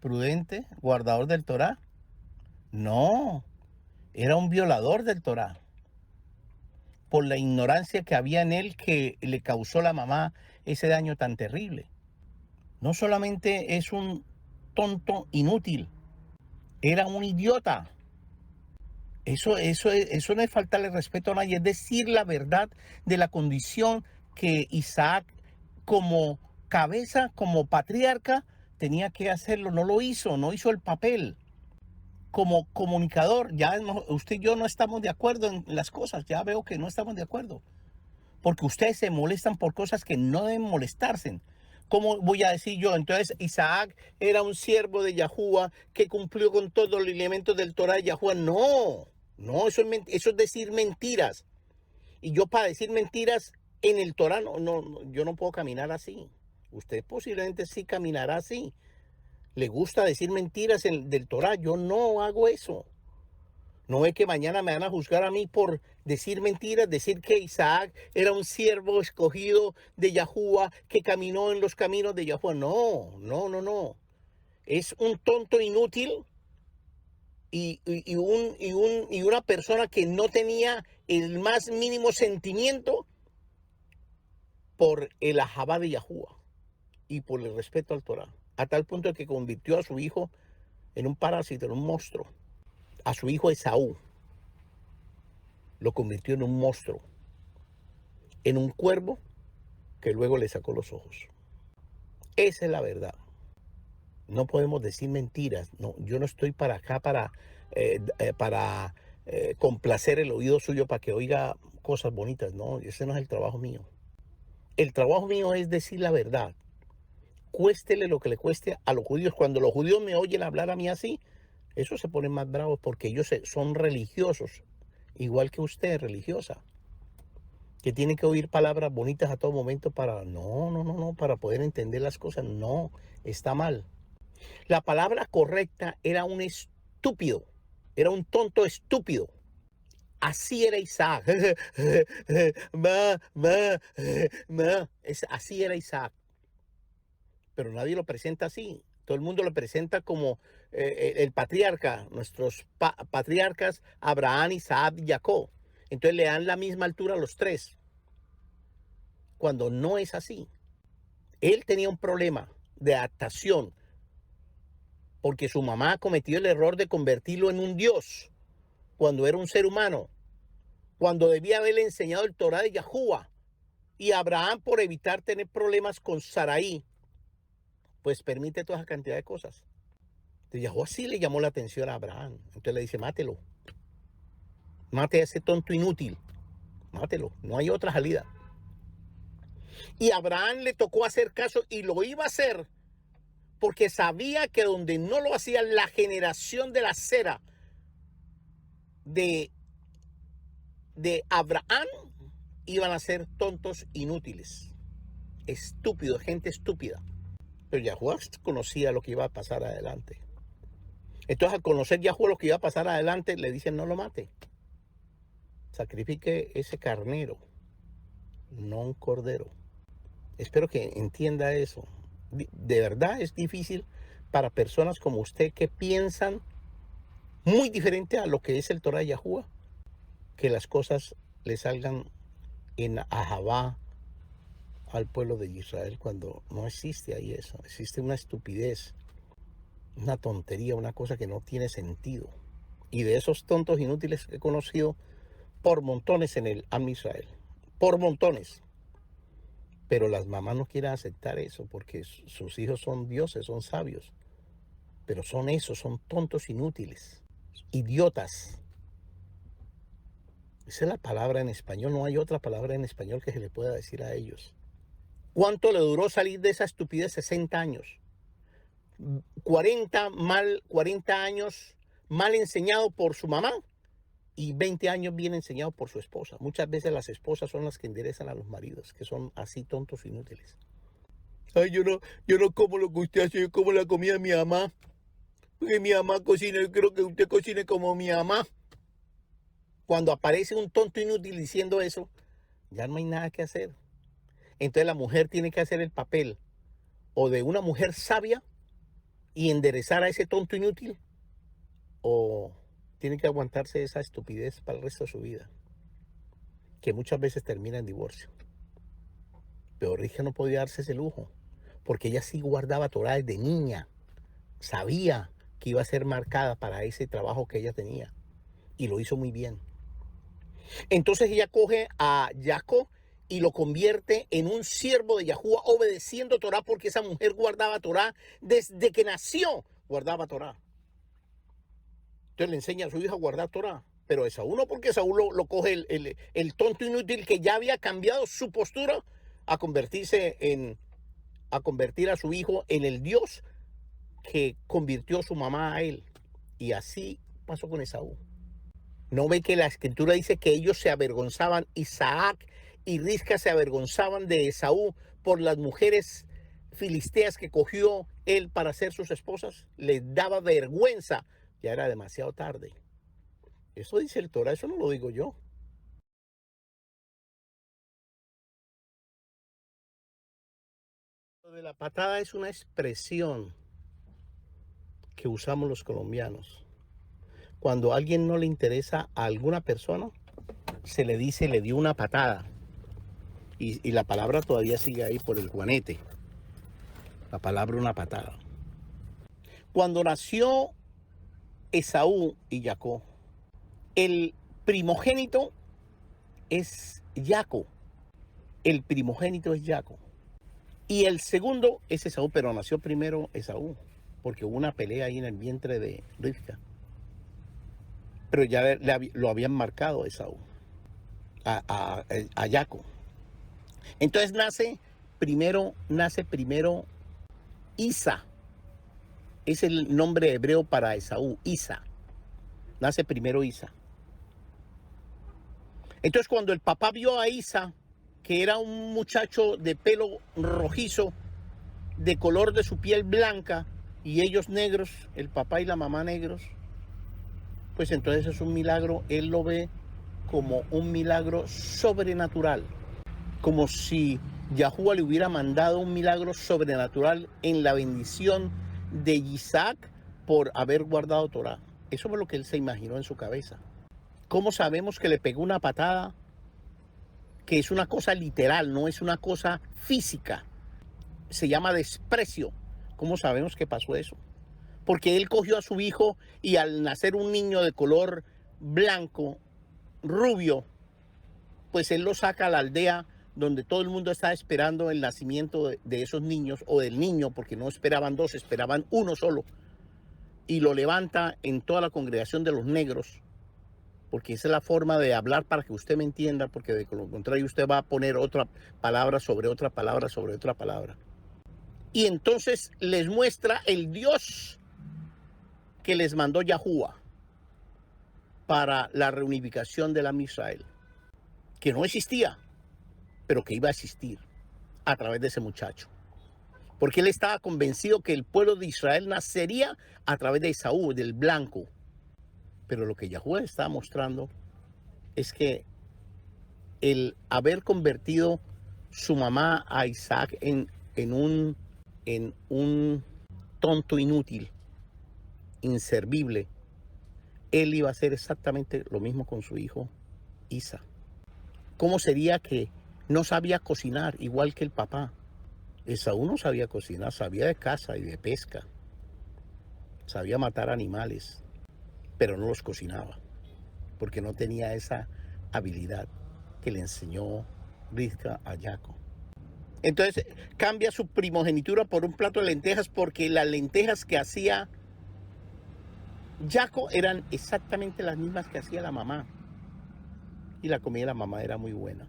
prudente, guardador del Torah? No, era un violador del Torah. Por la ignorancia que había en él, que le causó la mamá ese daño tan terrible. No solamente es un tonto inútil, era un idiota. Eso no es faltarle respeto a nadie, es decir la verdad de la condición que Isaac, como cabeza, como patriarca, tenía que hacerlo. No lo hizo, no hizo el papel. Como comunicador, ya usted y yo no estamos de acuerdo en las cosas, ya veo que no estamos de acuerdo. Porque ustedes se molestan por cosas que no deben molestarse. ¿Cómo voy a decir yo? Entonces Isaac era un siervo de Yahuwah que cumplió con todos los elementos del Torah de Yahuwah. No, eso es decir mentiras. Y yo, para decir mentiras en el Torah, yo no puedo caminar así. Usted posiblemente sí caminará así. Le gusta decir mentiras del Torah. Yo no hago eso. No es que mañana me van a juzgar a mí por decir mentiras, decir que Isaac era un siervo escogido de Yahuwah que caminó en los caminos de Yahuwah. No. Es un tonto inútil y una persona que no tenía el más mínimo sentimiento por el ahabá de Yahuwah y por el respeto al Torah. A tal punto que convirtió a su hijo en un parásito, en un monstruo. A su hijo Esaú lo convirtió en un monstruo, en un cuervo que luego le sacó los ojos. Esa es la verdad. No podemos decir mentiras. No, yo no estoy para acá para complacer el oído suyo para que oiga cosas bonitas. No, ese no es el trabajo mío. El trabajo mío es decir la verdad. Cuéstele lo que le cueste a los judíos. Cuando los judíos me oyen hablar a mí así, esos se ponen más bravos porque ellos son religiosos, igual que usted, religiosa, que tiene que oír palabras bonitas a todo momento para para poder entender las cosas. No, está mal. La palabra correcta era un estúpido, era un tonto estúpido. Así era Isaac. Así era Isaac. Pero nadie lo presenta así. Todo el mundo lo presenta como el patriarca, nuestros patriarcas, Abraham, Isaac y Jacob. Entonces le dan la misma altura a los tres, cuando no es así. Él tenía un problema de adaptación, porque su mamá cometió el error de convertirlo en un dios, cuando era un ser humano. cuando debía haberle enseñado el Torah de Yahuwah. Y Abraham, por evitar tener problemas con Sarai, pues permite toda esa cantidad de cosas. Entonces Yahuwah sí le llamó la atención a Abraham. Entonces le dice, mátelo. Mate a ese tonto inútil. Mátelo. No hay otra salida. Y Abraham le tocó hacer caso y lo iba a hacer porque sabía que donde no lo hacía la generación de la cera de Abraham, iban a ser tontos inútiles, estúpidos, gente estúpida. Pero Yahuwah conocía lo que iba a pasar adelante. Entonces, al conocer Yahuwah lo que iba a pasar adelante, le dicen, no lo mate. Sacrifique ese carnero, no un cordero. Espero que entienda eso. De verdad es difícil para personas como usted que piensan muy diferente a lo que es el Torah de Yahuwah, que las cosas le salgan en Ahabá al pueblo de Israel cuando no existe ahí eso. Existe una estupidez, una tontería, una cosa que no tiene sentido. Y de esos tontos inútiles he conocido por montones en el Am Israel. Por montones. Pero las mamás no quieren aceptar eso porque sus hijos son dioses, son sabios. Pero son esos, son tontos inútiles, idiotas. Esa es la palabra en español, no hay otra palabra en español que se le pueda decir a ellos. ¿Cuánto le duró salir de esa estupidez? 60 años. 40 años mal enseñado por su mamá y 20 años bien enseñado por su esposa. Muchas veces las esposas son las que enderezan a los maridos, que son así tontos inútiles. Ay, yo no como lo que usted hace, yo como la comida de mi mamá. Porque mi mamá cocina, yo quiero que usted cocine como mi mamá. Cuando aparece un tonto inútil diciendo eso, ya no hay nada que hacer. Entonces la mujer tiene que hacer el papel o de una mujer sabia y enderezar a ese tonto inútil, o tiene que aguantarse esa estupidez para el resto de su vida, que muchas veces termina en divorcio. Pero Rija no podía darse ese lujo, porque ella sí guardaba Torah desde niña. Sabía que iba a ser marcada para ese trabajo que ella tenía, y lo hizo muy bien. Entonces ella coge a Jacob y lo convierte en un siervo de Yahuwah, obedeciendo Torah, porque esa mujer guardaba Torah desde que nació, guardaba Torah. Entonces le enseña a su hija a guardar Torah. Pero Esaú no, porque Esaú lo coge el tonto inútil que ya había cambiado su postura a convertir a su hijo en el Dios que convirtió a su mamá a él. Y así pasó con Esaú. ¿No ve que la escritura dice que ellos se avergonzaban? Isaac y Risca se avergonzaban de Esaú por las mujeres filisteas que cogió él para ser sus esposas. Les daba vergüenza. Ya era demasiado tarde. Eso dice el Torah, eso no lo digo yo. Lo de la patada es una expresión que usamos los colombianos. Cuando a alguien no le interesa a alguna persona, se le dice, le dio una patada. Y la palabra todavía sigue ahí por el juanete. La palabra una patada. Cuando nació Esaú y Jacob, el primogénito es Jacob. El primogénito es Jacob. Y el segundo es Esaú, pero nació primero Esaú, porque hubo una pelea ahí en el vientre de Rivka. Pero ya lo habían marcado Esaú, a Jacob. Entonces nace primero Isa. Es el nombre hebreo para Esaú, Isa. Nace primero Isa. Entonces cuando el papá vio a Isa, que era un muchacho de pelo rojizo, de color de su piel blanca, y ellos negros, el papá y la mamá negros, pues entonces es un milagro. Él lo ve como un milagro sobrenatural, como si Yahuwah le hubiera mandado un milagro sobrenatural en la bendición de Isaac por haber guardado Torah. Eso fue lo que él se imaginó en su cabeza. ¿Cómo sabemos que le pegó una patada? Que es una cosa literal, no es una cosa física. Se llama desprecio. ¿Cómo sabemos que pasó eso? Porque él cogió a su hijo y al nacer un niño de color blanco, rubio, pues él los saca a la aldea donde todo el mundo está esperando el nacimiento de esos niños, o del niño, porque no esperaban dos, esperaban uno solo, y lo levanta en toda la congregación de los negros, porque esa es la forma de hablar para que usted me entienda, porque de lo contrario usted va a poner otra palabra sobre otra palabra sobre otra palabra. Y entonces les muestra el Dios que les mandó Yahuwah para la reunificación de la Israel, que no existía, pero que iba a existir a través de ese muchacho. Porque él estaba convencido que el pueblo de Israel nacería a través de Esaú, del blanco. Pero lo que Yahuwah estaba mostrando es que el haber convertido su mamá a Isaac en un tonto inútil, inservible, él iba a hacer exactamente lo mismo con su hijo Isa. ¿Cómo sería que no sabía cocinar igual que el papá? Esaú no sabía cocinar, sabía de caza y de pesca, sabía matar animales, pero no los cocinaba, porque no tenía esa habilidad que le enseñó Rivka a Jacob. Entonces cambia su primogenitura por un plato de lentejas, porque las lentejas que hacía Jacob eran exactamente las mismas que hacía la mamá, y la comida de la mamá era muy buena.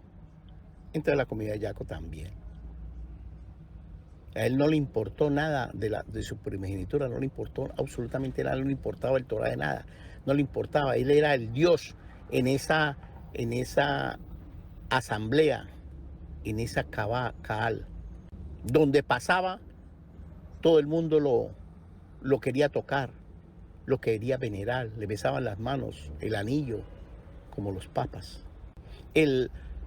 Entonces la comida de Jacob también. A él no le importó nada de su primogenitura, no le importó absolutamente nada, no le importaba el Torah de nada, no le importaba. Él era el Dios en esa asamblea, en esa Kaal, donde pasaba, todo el mundo lo quería tocar, lo quería venerar, le besaban las manos, el anillo, como los papas.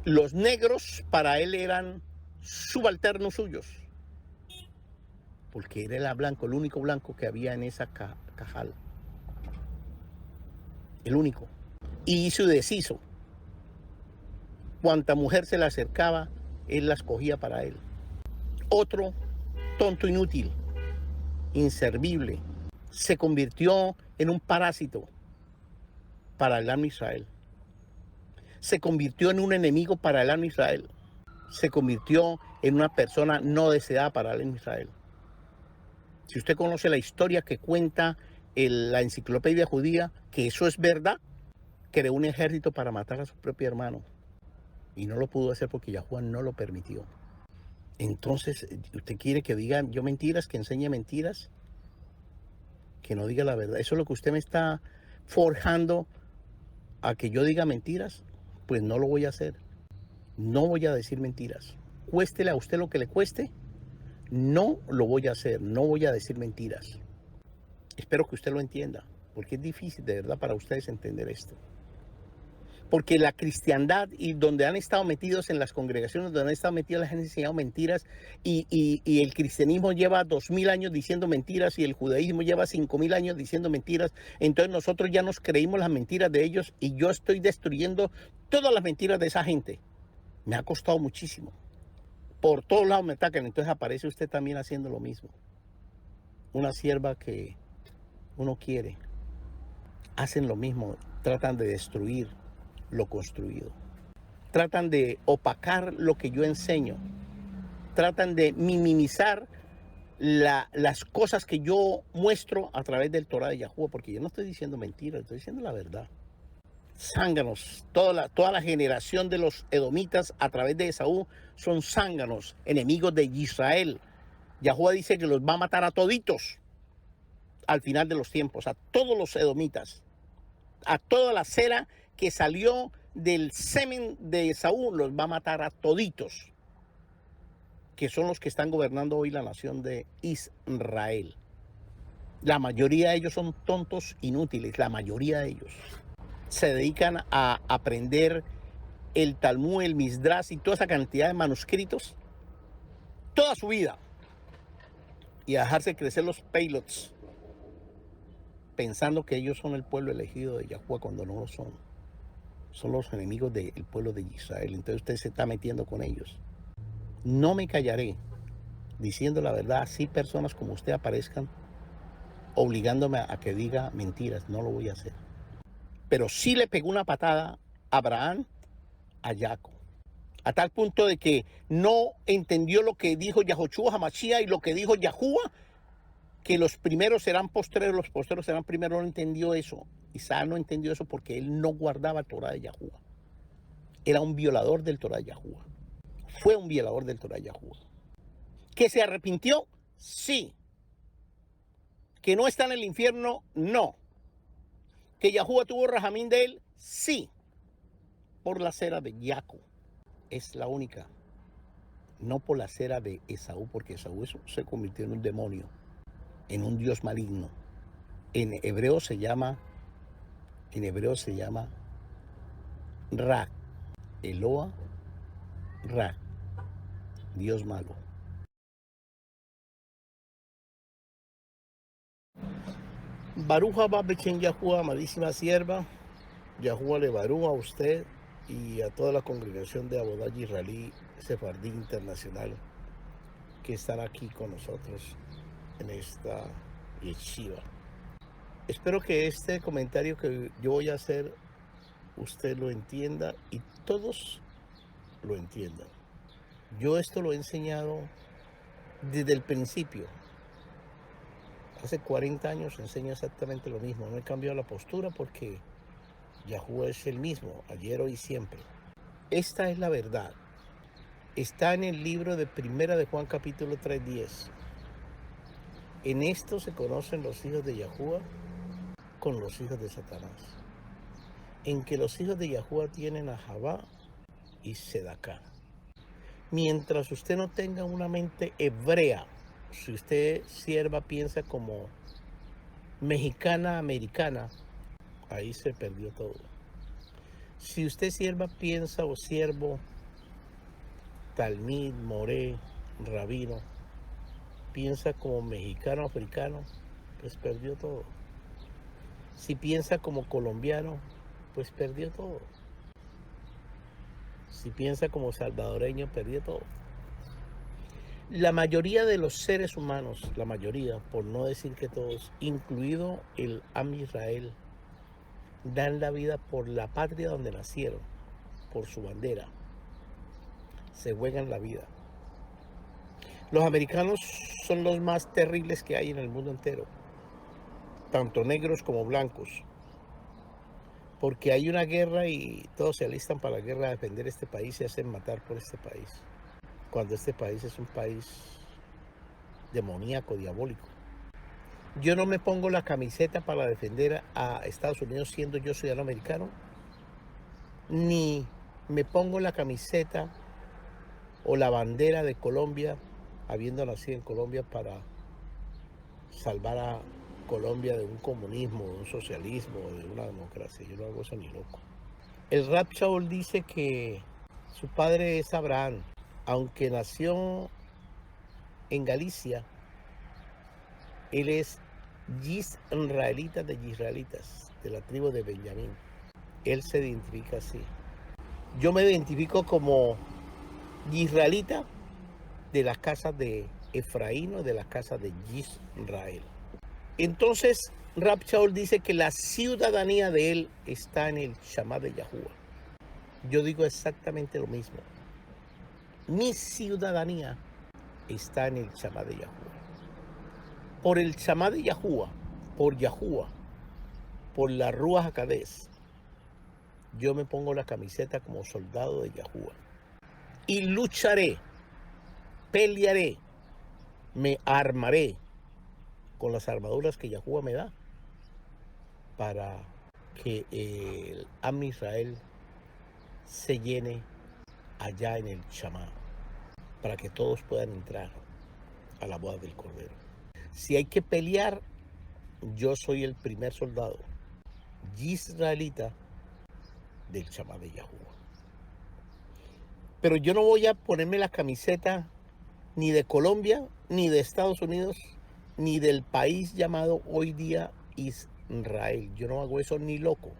Los negros para él eran subalternos suyos, porque él era blanco, el único blanco que había en esa cajal. El único. Y hizo y deshizo. Cuanta mujer se le acercaba, él las cogía para él. Otro tonto inútil, inservible, se convirtió en un parásito para el Am Israel. Se convirtió en un enemigo para el Am Israel. Se convirtió en una persona no deseada para el Am Israel. Si usted conoce la historia que cuenta la enciclopedia judía, que eso es verdad, creó un ejército para matar a su propio hermano. Y no lo pudo hacer porque Yahuwah no lo permitió. Entonces, ¿usted quiere que diga yo mentiras, que enseñe mentiras? Que no diga la verdad. ¿Eso es lo que usted me está forjando a que yo diga mentiras? Pues no lo voy a hacer. No voy a decir mentiras. Cuéstele a usted lo que le cueste. No lo voy a hacer, no voy a decir mentiras. Espero que usted lo entienda, porque es difícil de verdad para ustedes entender esto. Porque la cristiandad y donde han estado metidos en las congregaciones, donde han estado metidos, les han enseñado mentiras, y el cristianismo lleva 2000 años diciendo mentiras y el judaísmo lleva 5000 años diciendo mentiras. Entonces nosotros ya nos creímos las mentiras de ellos y yo estoy destruyendo todas las mentiras de esa gente. Me ha costado muchísimo. Por todos lados me atacan, entonces aparece usted también haciendo lo mismo. Una sierva que uno quiere. Hacen lo mismo, tratan de destruir lo construido. Tratan de opacar lo que yo enseño. Tratan de minimizar las cosas que yo muestro a través del Torah de Yahuwah, porque yo no estoy diciendo mentiras, estoy diciendo la verdad. Zánganos, toda la generación de los edomitas a través de Esaú son zánganos, enemigos de Israel. Yahuwah dice que los va a matar a toditos al final de los tiempos, a todos los edomitas, a toda la cera que salió del semen de Esaú, los va a matar a toditos, que son los que están gobernando hoy la nación de Israel. La mayoría de ellos son tontos inútiles, la mayoría de ellos. Se dedican a aprender el Talmud, el Misdrash y toda esa cantidad de manuscritos toda su vida y a dejarse crecer los peilots pensando que ellos son el pueblo elegido de Yahuwah cuando no lo son. Son los enemigos del pueblo de Israel. Entonces usted se está metiendo con ellos. No me callaré diciendo la verdad, así personas como usted aparezcan obligándome a que diga mentiras. No lo voy a hacer. Pero sí le pegó una patada a Abraham a Jacob. A tal punto de que no entendió lo que dijo Yahoshua Hamashiach y lo que dijo Yahuwah, que los primeros serán postreros, los postreros serán primeros. No entendió eso. Isaac no entendió eso porque él no guardaba el Torah de Yahuwah. Era un violador del Torah de Yahuwah. Fue un violador del Torah de Yahuwah. ¿Que se arrepintió? Sí. ¿Que no está en el infierno? No. ¿Que Yahuwah tuvo rajamín de él? Sí. Por la cera de Jacob. Es la única. No por la cera de Esaú, porque Esaú se convirtió en un demonio, en un dios maligno. En hebreo se llama Ra, Eloa, Ra, Dios malo. Baruch haba bechen Yahuwah, amadísima sierva. Yahuwah le baruja a usted y a toda la congregación de Abodá Israelí Sefardí Internacional que están aquí con nosotros en esta yeshiva. Espero que este comentario que yo voy a hacer usted lo entienda y todos lo entiendan. Yo esto lo he enseñado desde el principio. Hace 40 años enseño exactamente lo mismo. No he cambiado la postura porque Yahuwah es el mismo, ayer, hoy y siempre. Esta es la verdad. Está en el libro de Primera de Juan capítulo 3:10. En esto se conocen los hijos de Yahuwah con los hijos de Satanás. En que los hijos de Yahuwah tienen a Javá y Sedaká. Mientras usted no tenga una mente hebrea, si usted sierva piensa como mexicana, americana, ahí se perdió todo. Si usted sierva piensa o siervo talmid, moré, rabino, piensa como mexicano, africano, pues perdió todo. Si piensa como colombiano, pues perdió todo. Si piensa como salvadoreño, perdió todo. La mayoría de los seres humanos, la mayoría, por no decir que todos, incluido el Am Israel, dan la vida por la patria donde nacieron, por su bandera. Se juegan la vida. Los americanos son los más terribles que hay en el mundo entero, tanto negros como blancos, porque hay una guerra y todos se alistan para la guerra a defender este país y se hacen matar por este país, cuando este país es un país demoníaco, diabólico. Yo no me pongo la camiseta para defender a Estados Unidos siendo yo ciudadano americano, ni me pongo la camiseta o la bandera de Colombia, habiendo nacido en Colombia, para salvar a Colombia de un comunismo, de un socialismo, de una democracia. Yo no hago eso ni loco. El Rab Shaul dice que su padre es Abraham, aunque nació en Galicia, él es israelita de israelitas, de la tribu de Benjamín. Él se identifica así. Yo me identifico como israelita de las casas de Efraín o de las casas de Israel. Entonces, Rab Shaul dice que la ciudadanía de él está en el Shamá de Yahuwah. Yo digo exactamente lo mismo. Mi ciudadanía está en el Shamá de Yahuwah. Por el Shamá de Yahuwah, por Yahuwah, por la Ruach HaKodesh, yo me pongo la camiseta como soldado de Yahuwah. Y lucharé, pelearé, me armaré con las armaduras que Yahuwah me da para que el Am Israel se llene allá en el Shamá, para que todos puedan entrar a la boda del Cordero. Si hay que pelear, yo soy el primer soldado israelita del Shamá de Yahuwah. Pero yo no voy a ponerme la camiseta ni de Colombia, ni de Estados Unidos, ni del país llamado hoy día Israel. Yo no hago eso ni loco.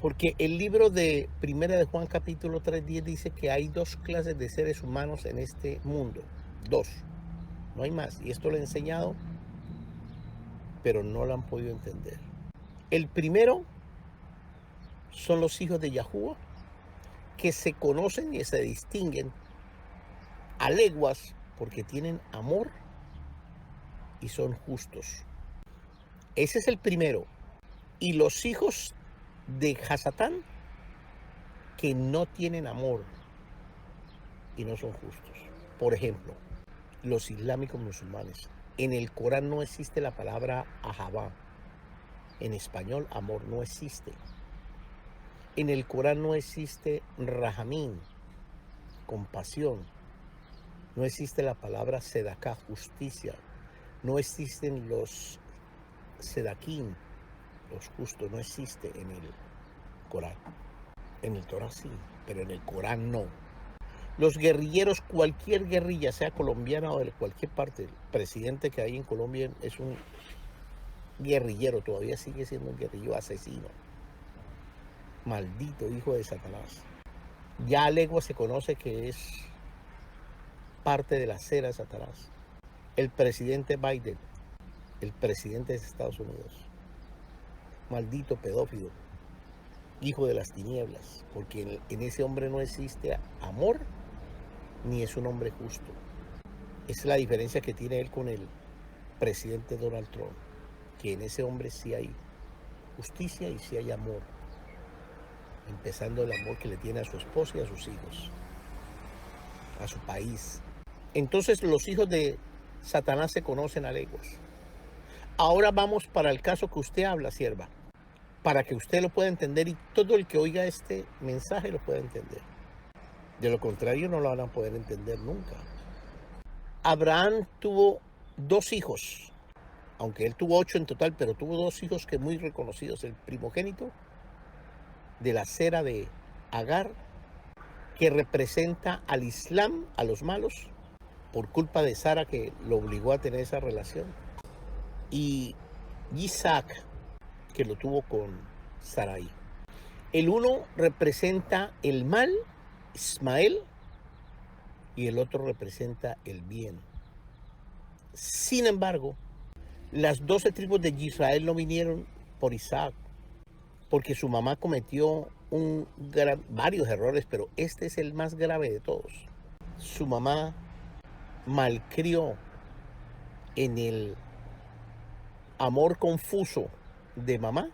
Porque el libro de Primera de Juan capítulo 3:10 dice que hay dos clases de seres humanos en este mundo. Dos. No hay más. Y esto lo he enseñado, pero no lo han podido entender. El primero son los hijos de Yahuwah que se conocen y se distinguen a leguas porque tienen amor y son justos. Ese es el primero. Y los hijos de Hasatán que no tienen amor y no son justos. Por ejemplo, los islámicos musulmanes. En el Corán no existe la palabra ahabá. En español, amor no existe. En el Corán no existe rahamín, compasión. No existe la palabra sedaká, justicia. No existen los sedaquín, los justos. No existe en el Corán. En el Torah sí, pero en el Corán no. Los guerrilleros, cualquier guerrilla, sea colombiana o de cualquier parte, el presidente que hay en Colombia es un guerrillero, todavía sigue siendo un guerrillo asesino. Maldito hijo de Satanás. Ya a legua se conoce que es parte de la cera de Satanás. El presidente Biden, el presidente de Estados Unidos, maldito pedófilo, hijo de las tinieblas, porque en ese hombre no existe amor ni es un hombre justo. Esa es la diferencia que tiene él con el presidente Donald Trump, que en ese hombre sí hay justicia y sí hay amor, empezando el amor que le tiene a su esposa y a sus hijos, a su país. Entonces los hijos de Satanás se conocen a leguas. Ahora vamos para el caso que usted habla, sierva, para que usted lo pueda entender y todo el que oiga este mensaje lo pueda entender. De lo contrario no lo van a poder entender nunca. Abraham tuvo 2 hijos, aunque él tuvo 8 en total, pero tuvo 2 hijos que muy reconocidos. El primogénito de la cera de Agar, que representa al Islam, a los malos, por culpa de Sara que lo obligó a tener esa relación. Y Isaac, que lo tuvo con Sarai. El uno representa el mal, Ismael, y el otro representa el bien. Sin embargo, las 12 tribus de Israel no vinieron por Isaac, porque su mamá cometió varios errores, pero este es el más grave de todos. Su mamá malcrió en el amor confuso de mamá,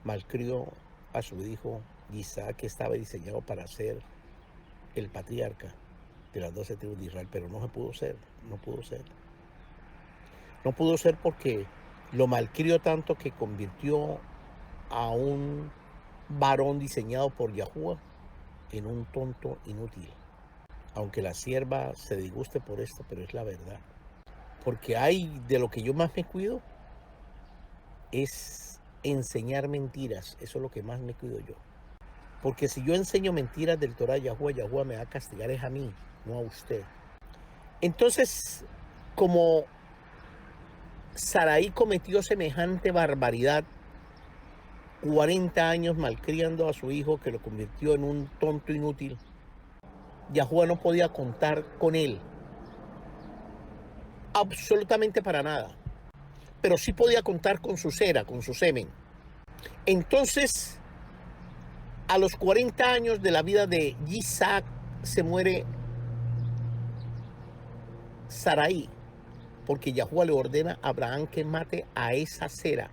malcrió a su hijo Isaac, que estaba diseñado para ser el patriarca de las 12 tribus de Israel, pero no se pudo ser, no pudo ser. No pudo ser porque lo malcrió tanto que convirtió a un varón diseñado por Yahuwah en un tonto inútil. Aunque la sierva se disguste por esto, pero es la verdad. Porque hay de lo que yo más me cuido es enseñar mentiras. Eso es lo que más me cuido yo. Porque si yo enseño mentiras del Torah Yahuwah, Yahuwah me va a castigar es a mí, no a usted. Entonces, como Sarai cometió semejante barbaridad, 40 años malcriando a su hijo que lo convirtió en un tonto inútil, Yahuwah no podía contar con él. Absolutamente para nada. Pero sí podía contar con su cera, con su semen. Entonces, a los 40 años de la vida de Isaac, se muere Sarai, porque Yahuwah le ordena a Abraham que mate a esa cera,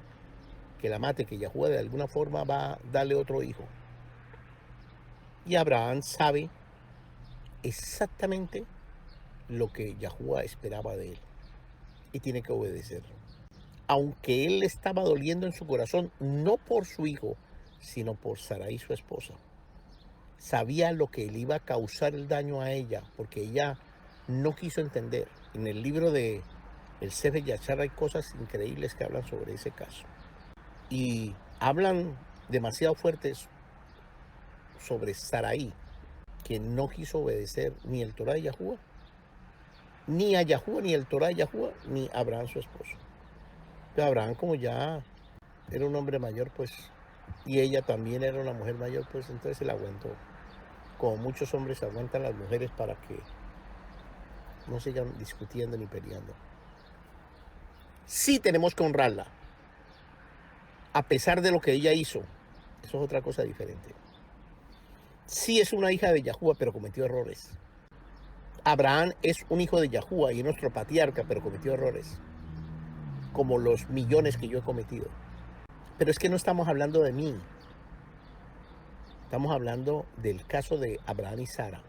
que la mate, que Yahuwah de alguna forma va a darle otro hijo. Y Abraham sabe exactamente lo que Yahuwah esperaba de él y tiene que obedecer. Aunque él le estaba doliendo en su corazón, no por su hijo, sino por Sarai, su esposa. Sabía lo que le iba a causar el daño a ella, porque ella no quiso entender. En el libro de el Sefer Yashar hay cosas increíbles que hablan sobre ese caso. Y hablan demasiado fuertes sobre Sarai, que no quiso obedecer ni el Torah de Yahuwah, ni a Yahuwah, ni el Torah de Yahuwah, ni a Abraham, su esposo. Pero Abraham, como ya era un hombre mayor, pues, y ella también era una mujer mayor, pues entonces se la aguantó. Como muchos hombres aguantan las mujeres para que no sigan discutiendo ni peleando. Sí tenemos que honrarla, a pesar de lo que ella hizo. Eso es otra cosa diferente. Sí es una hija de Yahuwah, pero cometió errores. Abraham es un hijo de Yahuwah y es nuestro patriarca, pero cometió errores, como los millones que yo he cometido. Pero es que no estamos hablando de mí. Estamos hablando del caso de Abraham y Sara.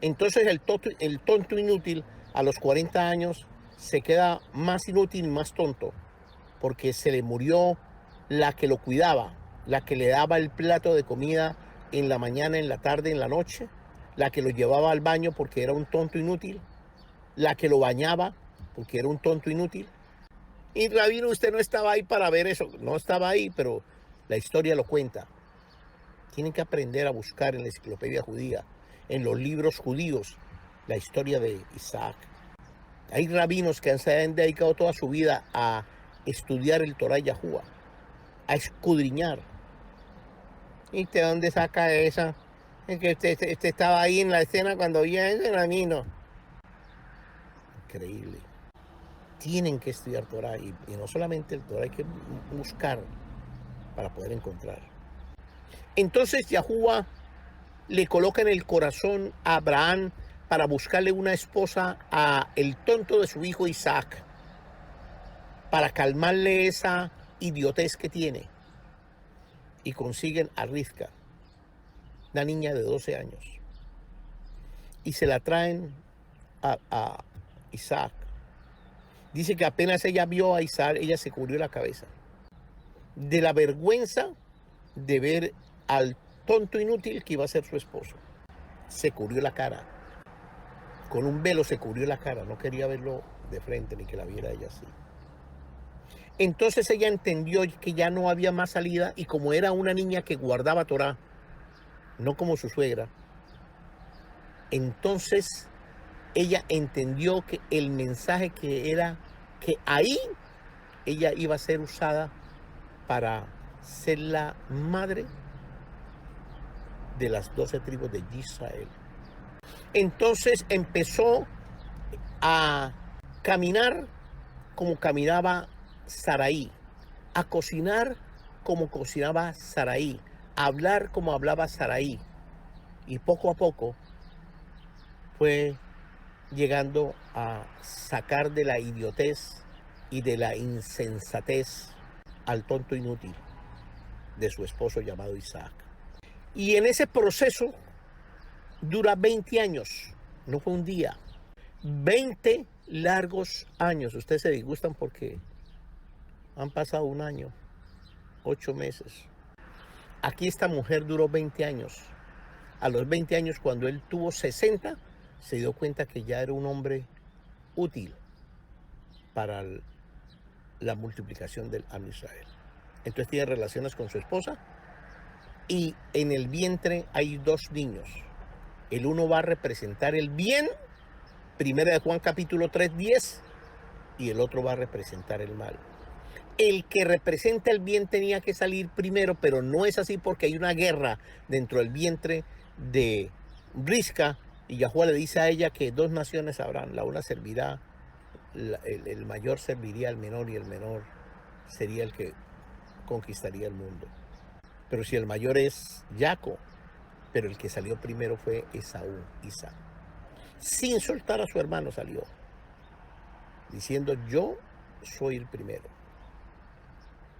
Entonces el tonto inútil a los 40 años se queda más inútil y más tonto, porque se le murió la que lo cuidaba, la que le daba el plato de comida en la mañana, en la tarde, en la noche, la que lo llevaba al baño porque era un tonto inútil, la que lo bañaba porque era un tonto inútil. Y Rabino, usted no estaba ahí para ver eso, no estaba ahí, pero la historia lo cuenta. Tienen que aprender a buscar en la enciclopedia judía, en los libros judíos, la historia de Isaac. Hay rabinos que se han dedicado toda su vida a estudiar el Torah y Yahuwah, a escudriñar. ¿Y de dónde saca esa? Es que usted estaba ahí en la escena cuando vi a ese rabino. Increíble. Tienen que estudiar Torah y no solamente el Torah, hay que buscar para poder encontrar. Entonces Yahuwah le coloca en el corazón a Abraham para buscarle una esposa a el tonto de su hijo Isaac, para calmarle esa idiotez que tiene. Y consiguen a Rivka, una niña de 12 años, y se la traen a Isaac. Dice que apenas ella vio a Isaac, ella se cubrió la cabeza de la vergüenza de ver al tonto inútil que iba a ser su esposo. Se cubrió la cara, con un velo se cubrió la cara, no quería verlo de frente ni que la viera ella así. Entonces ella entendió que ya no había más salida, y como era una niña que guardaba Torah, no como su suegra, entonces ella entendió que el mensaje que era que ahí ella iba a ser usada para ser la madre de las 12 tribus de Israel. Entonces empezó a caminar como caminaba Saraí, a cocinar como cocinaba Saraí, a hablar como hablaba Saraí. Y poco a poco fue llegando a sacar de la idiotez y de la insensatez al tonto inútil de su esposo llamado Isaac. Y en ese proceso dura 20 años, no fue un día, 20 largos años. Ustedes se disgustan porque han pasado un año, 8 meses. Aquí esta mujer duró 20 años. A los 20 años, cuando él tuvo 60, se dio cuenta que ya era un hombre útil para la multiplicación del Am Israel. Entonces tiene relaciones con su esposa y en el vientre hay 2 niños. El uno va a representar el bien, 1 de Juan capítulo 3, 10, y el otro va a representar el mal. El que representa el bien tenía que salir primero, pero no es así porque hay una guerra dentro del vientre de Risca, y Yahuwah le dice a ella que 2 naciones habrán, la una servirá, el mayor serviría al menor y el menor sería el que conquistaría el mundo. Pero si el mayor es Jacob, pero el que salió primero fue Esaú, Isaac. Sin soltar a su hermano salió, diciendo yo soy el primero.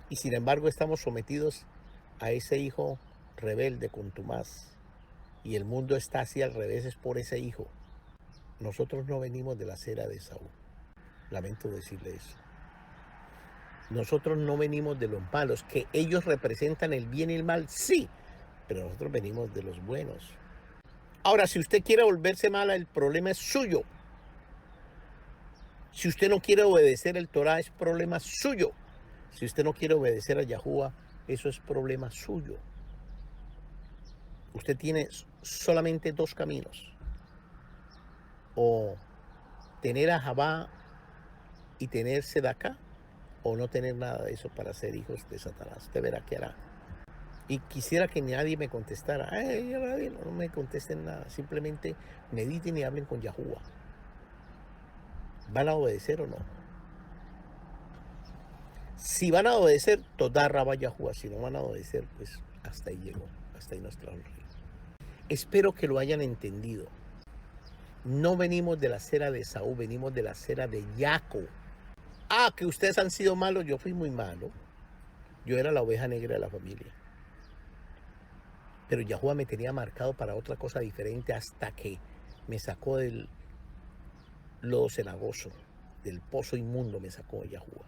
Y sin embargo estamos sometidos a ese hijo rebelde, contumaz. Y el mundo está así al revés, es por ese hijo. Nosotros no venimos de la cera de Esaú. Lamento decirle eso. Nosotros no venimos de los malos, que ellos representan el bien y el mal, sí, pero nosotros venimos de los buenos. Ahora, si usted quiere volverse mala, el problema es suyo. Si usted no quiere obedecer el Torah, es problema suyo. Si usted no quiere obedecer a Yahuwah, eso es problema suyo. Usted tiene solamente 2 caminos. O tener a Jabá y tener Sedaká, o no tener nada de eso para ser hijos de Satanás. Usted verá qué hará. Y quisiera que nadie me contestara. Ay, no me contesten nada. Simplemente mediten y hablen con Yahuwah. ¿Van a obedecer o no? Si van a obedecer, toda raba Yahuwah. Si no van a obedecer, pues hasta ahí llegó, hasta ahí nos trajo el rey. Espero que lo hayan entendido. No venimos de la acera de Saúl, venimos de la acera de Jacob. Ah, que ustedes han sido malos, yo fui muy malo. Yo era la oveja negra de la familia. Pero Yahuwah me tenía marcado para otra cosa diferente hasta que me sacó del lodo cenagoso, del pozo inmundo me sacó Yahuwah.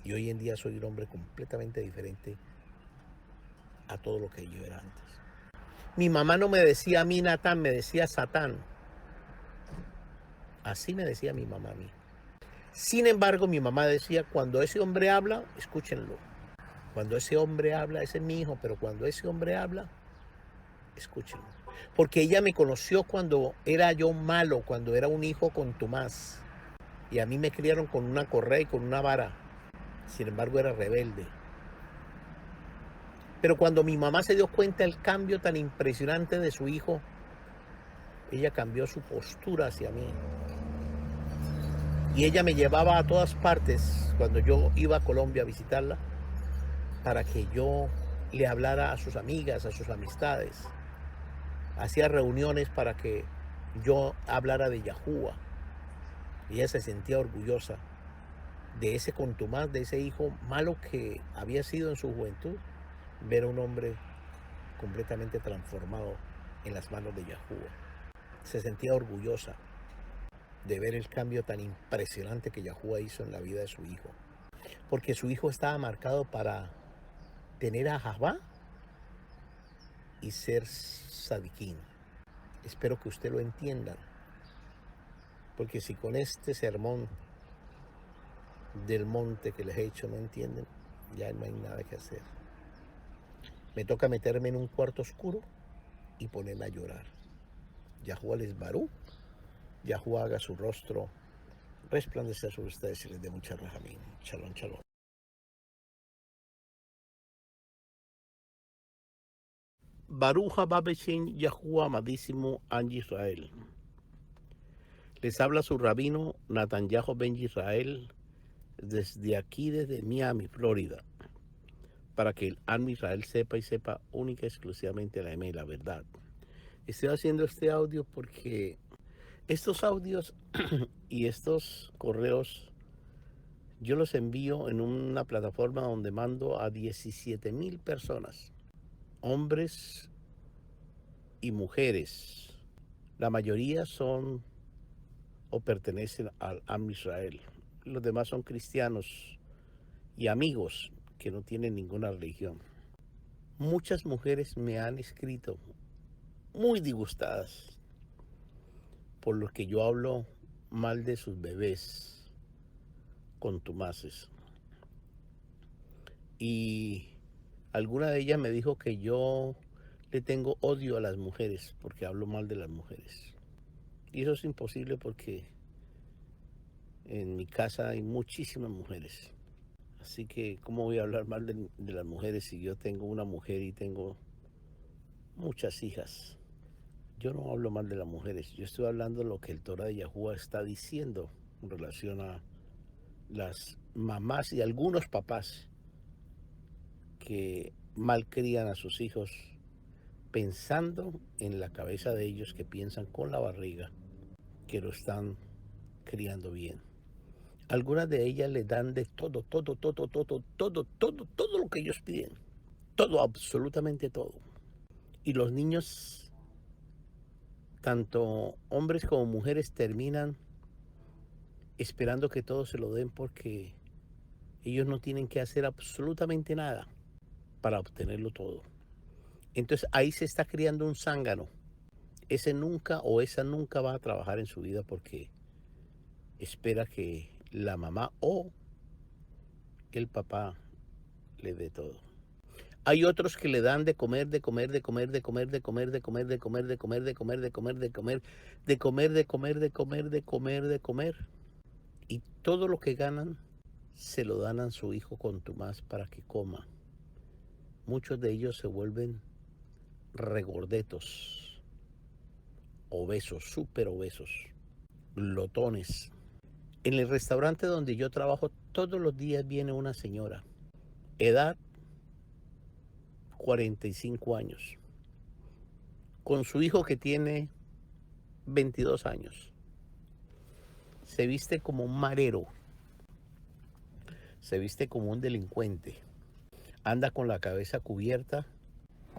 Y hoy en día soy un hombre completamente diferente a todo lo que yo era antes. Mi mamá no me decía a mí Natán, me decía Satán. Así me decía mi mamá a mí. Sin embargo, mi mamá decía, cuando ese hombre habla, escúchenlo. Cuando ese hombre habla, ese es mi hijo, pero cuando ese hombre habla, escúchenlo. Porque ella me conoció cuando era yo malo, cuando era un hijo contumaz. Y a mí me criaron con una correa y con una vara. Sin embargo, era rebelde. Pero cuando mi mamá se dio cuenta del cambio tan impresionante de su hijo, ella cambió su postura hacia mí. Y ella me llevaba a todas partes cuando yo iba a Colombia a visitarla para que yo le hablara a sus amigas, a sus amistades. Hacía reuniones para que yo hablara de Yahuwah. Y ella se sentía orgullosa de ese contumaz, de ese hijo malo que había sido en su juventud, ver a un hombre completamente transformado en las manos de Yahuwah. Se sentía orgullosa de ver el cambio tan impresionante que Yahuwah hizo en la vida de su hijo. Porque su hijo estaba marcado para tener a Javá y ser sadiquín. Espero que usted lo entienda. Porque si con este sermón del monte que les he hecho no entienden, ya no hay nada que hacer. Me toca meterme en un cuarto oscuro y ponerme a llorar. Yahuwah les barú, Yahuwah haga su rostro resplandecer sobre ustedes y les dé mucha rajamín. Shalom, shalom. Baruch haba Beshem Yahuwah, amadísimo An Israel. Les habla su rabino Natanyahu Ben Israel desde aquí, desde Miami, Florida, para que el Am Israel sepa y sepa única y exclusivamente la M y la verdad. Estoy haciendo este audio porque estos audios y estos correos yo los envío en una plataforma donde mando a 17,000 personas, hombres y mujeres. La mayoría son o pertenecen al Am Israel. Los demás son cristianos y amigos que no tienen ninguna religión. Muchas mujeres me han escrito muy disgustadas por lo que yo hablo mal de sus bebés contumaces. Y alguna de ellas me dijo que yo le tengo odio a las mujeres porque hablo mal de las mujeres. Y eso es imposible porque en mi casa hay muchísimas mujeres. Así que, ¿cómo voy a hablar mal de las mujeres si yo tengo una mujer y tengo muchas hijas? Yo no hablo mal de las mujeres, yo estoy hablando de lo que el Torah de Yahuwah está diciendo en relación a las mamás y algunos papás que malcrían a sus hijos pensando en la cabeza de ellos, que piensan con la barriga que lo están criando bien. Algunas de ellas le dan de todo lo que ellos piden. Todo, absolutamente todo. Y los niños, tanto hombres como mujeres, terminan esperando que todo se lo den porque ellos no tienen que hacer absolutamente nada para obtenerlo todo. Entonces ahí se está criando un zángano. Ese nunca o esa nunca va a trabajar en su vida porque espera que la mamá o el papá le dé todo. Hay otros que le dan de comer, de comer, de comer, de comer, de comer, de comer, de comer, de comer, de comer, de comer, de comer, de comer, de comer, de comer, de comer, de comer. Y todo lo que ganan se lo dan a su hijo contumaz para que coma. Muchos de ellos se vuelven regordetos, obesos, súper obesos, glotones. En el restaurante donde yo trabajo todos los días viene una señora, edad 45 años, con su hijo que tiene 22 años. Se viste como un marero, se viste como un delincuente, anda con la cabeza cubierta,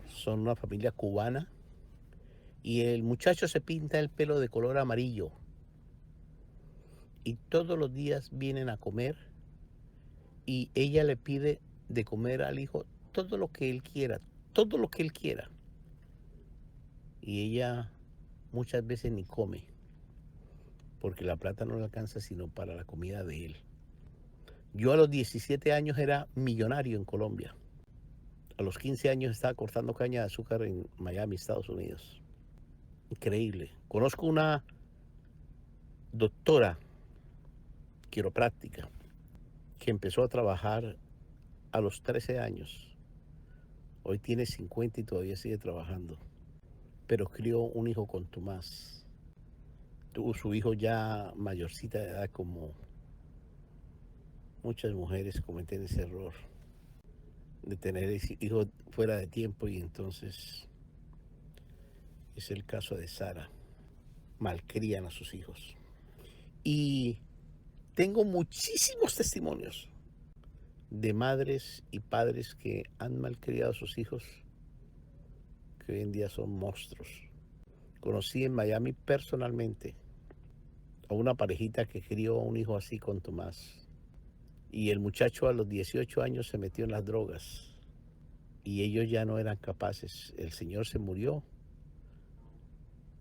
son una familia cubana, y el muchacho se pinta el pelo de color amarillo. Y todos los días vienen a comer y ella le pide de comer al hijo todo lo que él quiera, todo lo que él quiera. Y ella muchas veces ni come, porque la plata no le alcanza sino para la comida de él. Yo a los 17 años era millonario en Colombia. A los 15 años estaba cortando caña de azúcar en Miami, Estados Unidos. Increíble. Conozco una doctora quiropráctica que empezó a trabajar a los 13 años. Hoy tiene 50 y todavía sigue trabajando. Pero crió un hijo contumaz. Tuvo su hijo ya mayorcita de edad, como muchas mujeres cometen ese error de tener ese hijo fuera de tiempo, y entonces es el caso de Sara. Malcrían a sus hijos. Y tengo muchísimos testimonios de madres y padres que han malcriado a sus hijos, que hoy en día son monstruos. Conocí en Miami personalmente a una parejita que crió a un hijo así con Tomás. Y el muchacho a los 18 años se metió en las drogas. Y ellos ya no eran capaces. El señor se murió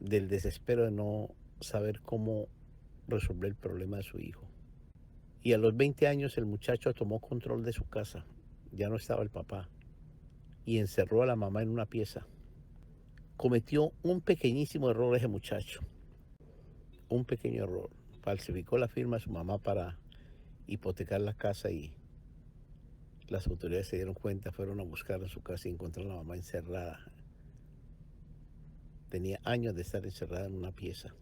del desespero de no saber cómo resolver el problema de su hijo. Y a los 20 años el muchacho tomó control de su casa. Ya no estaba el papá. Y encerró a la mamá en una pieza. Cometió un pequeñísimo error ese muchacho. Un pequeño error. Falsificó la firma de su mamá para hipotecar la casa, y las autoridades se dieron cuenta, fueron a buscar en su casa y encontraron a la mamá encerrada. Tenía años de estar encerrada en una pieza.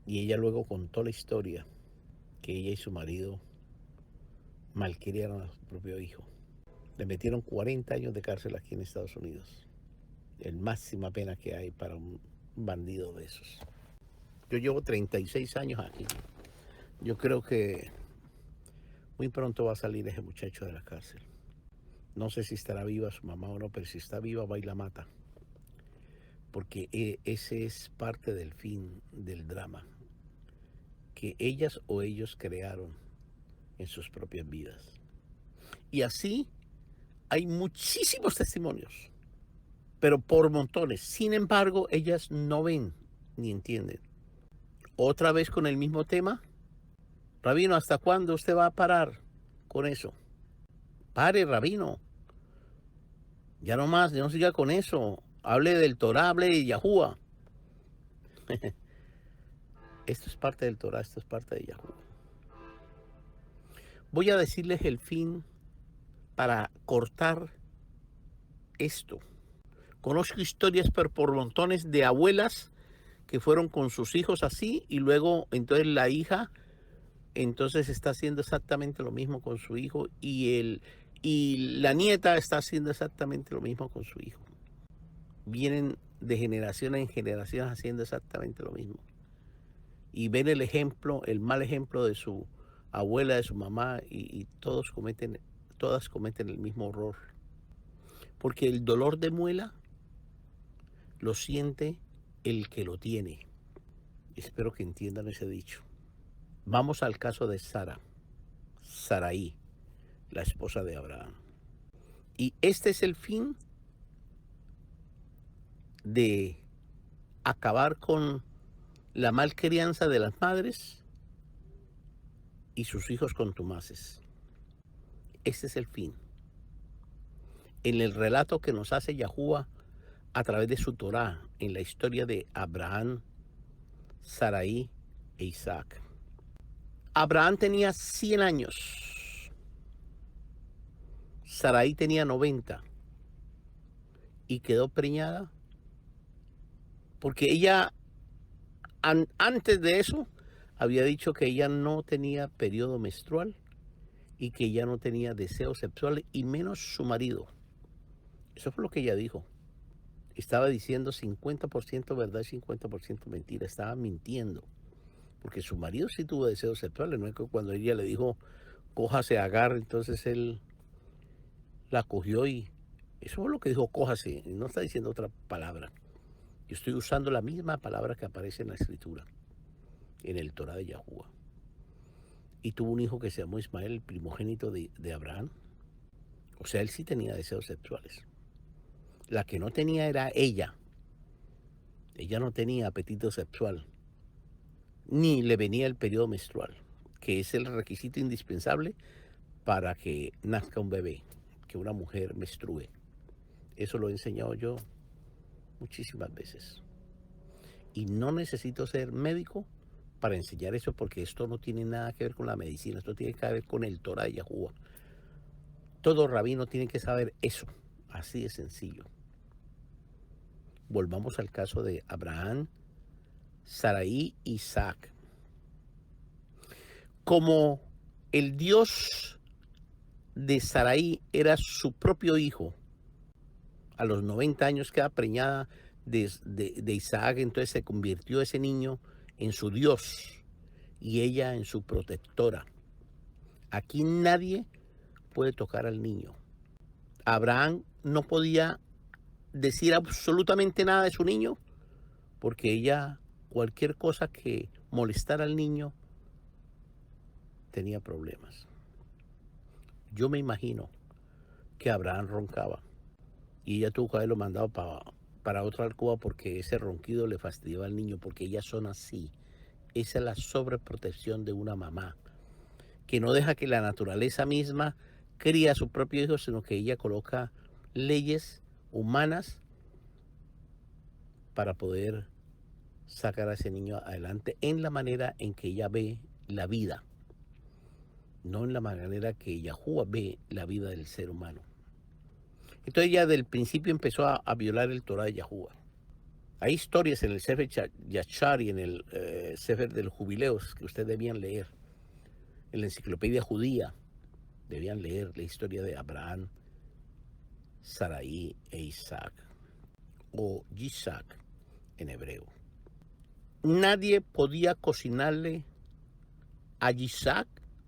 Y ella luego contó la historia, que ella y su marido malcriaron a su propio hijo. Le metieron 40 años de cárcel aquí en Estados Unidos. El máxima pena que hay para un bandido de esos. Yo llevo 36 años aquí. Yo creo que muy pronto va a salir ese muchacho de la cárcel. No sé si estará viva su mamá o no, pero si está viva, va y la mata. Porque ese es parte del fin del drama que ellas o ellos crearon en sus propias vidas. Y así hay muchísimos testimonios, pero por montones. Sin embargo, ellas no ven ni entienden. Otra vez con el mismo tema. Rabino, ¿hasta cuándo usted va a parar con eso? Pare, Rabino. Ya no más, ya no siga con eso. Hable del Torah, hable de Yahuwah. Esto es parte del Torah, esto es parte de Yahuwah. Voy a decirles el fin para cortar esto. Conozco historias por montones de abuelas que fueron con sus hijos así, y luego entonces la hija entonces está haciendo exactamente lo mismo con su hijo, y la nieta está haciendo exactamente lo mismo con su hijo. Vienen de generación en generación haciendo exactamente lo mismo. Y ven el ejemplo, el mal ejemplo de su abuela, de su mamá, y todas cometen el mismo error. Porque el dolor de muela lo siente el que lo tiene. Espero que entiendan ese dicho. Vamos al caso de Sara, Sarai, la esposa de Abraham. Y este es el fin de acabar con la malcrianza de las madres y sus hijos contumaces. Este es el fin. En el relato que nos hace Yahuwah a través de su Torá, en la historia de Abraham, Sarai e Isaac. Abraham tenía 100 años. Sarai tenía 90. Y quedó preñada porque ella, antes de eso, había dicho que ella no tenía periodo menstrual y que ella no tenía deseos sexuales y menos su marido. Eso fue lo que ella dijo. Estaba diciendo 50% verdad y 50% mentira. Estaba mintiendo. Porque su marido sí tuvo deseos sexuales. No es que cuando ella le dijo, cójase a Agar, entonces él la cogió y eso fue lo que dijo, cójase. No está diciendo otra palabra. Yo estoy usando la misma palabra que aparece en la escritura, en el Torah de Yahuwah. Y tuvo un hijo que se llamó Ismael, el primogénito de Abraham. O sea, él sí tenía deseos sexuales. La que no tenía era ella. Ella no tenía apetito sexual, ni le venía el periodo menstrual, que es el requisito indispensable para que nazca un bebé, que una mujer menstrue. Eso lo he enseñado yo muchísimas veces. Y no necesito ser médico para enseñar eso, porque esto no tiene nada que ver con la medicina, esto tiene que ver con el Torah de Yahuwah. Todo rabino tiene que saber eso, así de sencillo. Volvamos al caso de Abraham, Sarai y Isaac. Como el Dios de Sarai era su propio hijo, a los 90 años queda preñada de Isaac, entonces se convirtió ese niño en su Dios y ella en su protectora. Aquí nadie puede tocar al niño. Abraham no podía decir absolutamente nada de su niño, porque ella, cualquier cosa que molestara al niño, tenía problemas. Yo me imagino que Abraham roncaba y ella tuvo que haberlo mandado para otra alcoba porque ese ronquido le fastidiaba al niño, porque ellas son así. Esa es la sobreprotección de una mamá, que no deja que la naturaleza misma cría a su propio hijo, sino que ella coloca leyes humanas para poder sacar a ese niño adelante en la manera en que ella ve la vida, no en la manera que Yahuwah ve la vida del ser humano. Entonces ella del principio empezó a violar el Torah de Yahuwah. Hay historias en el Sefer Yachar y en el Sefer de los Jubileos que ustedes debían leer. En la enciclopedia judía debían leer la historia de Abraham, Sarai e Isaac, o Yitzhak en hebreo. Nadie podía cocinarle a Isaac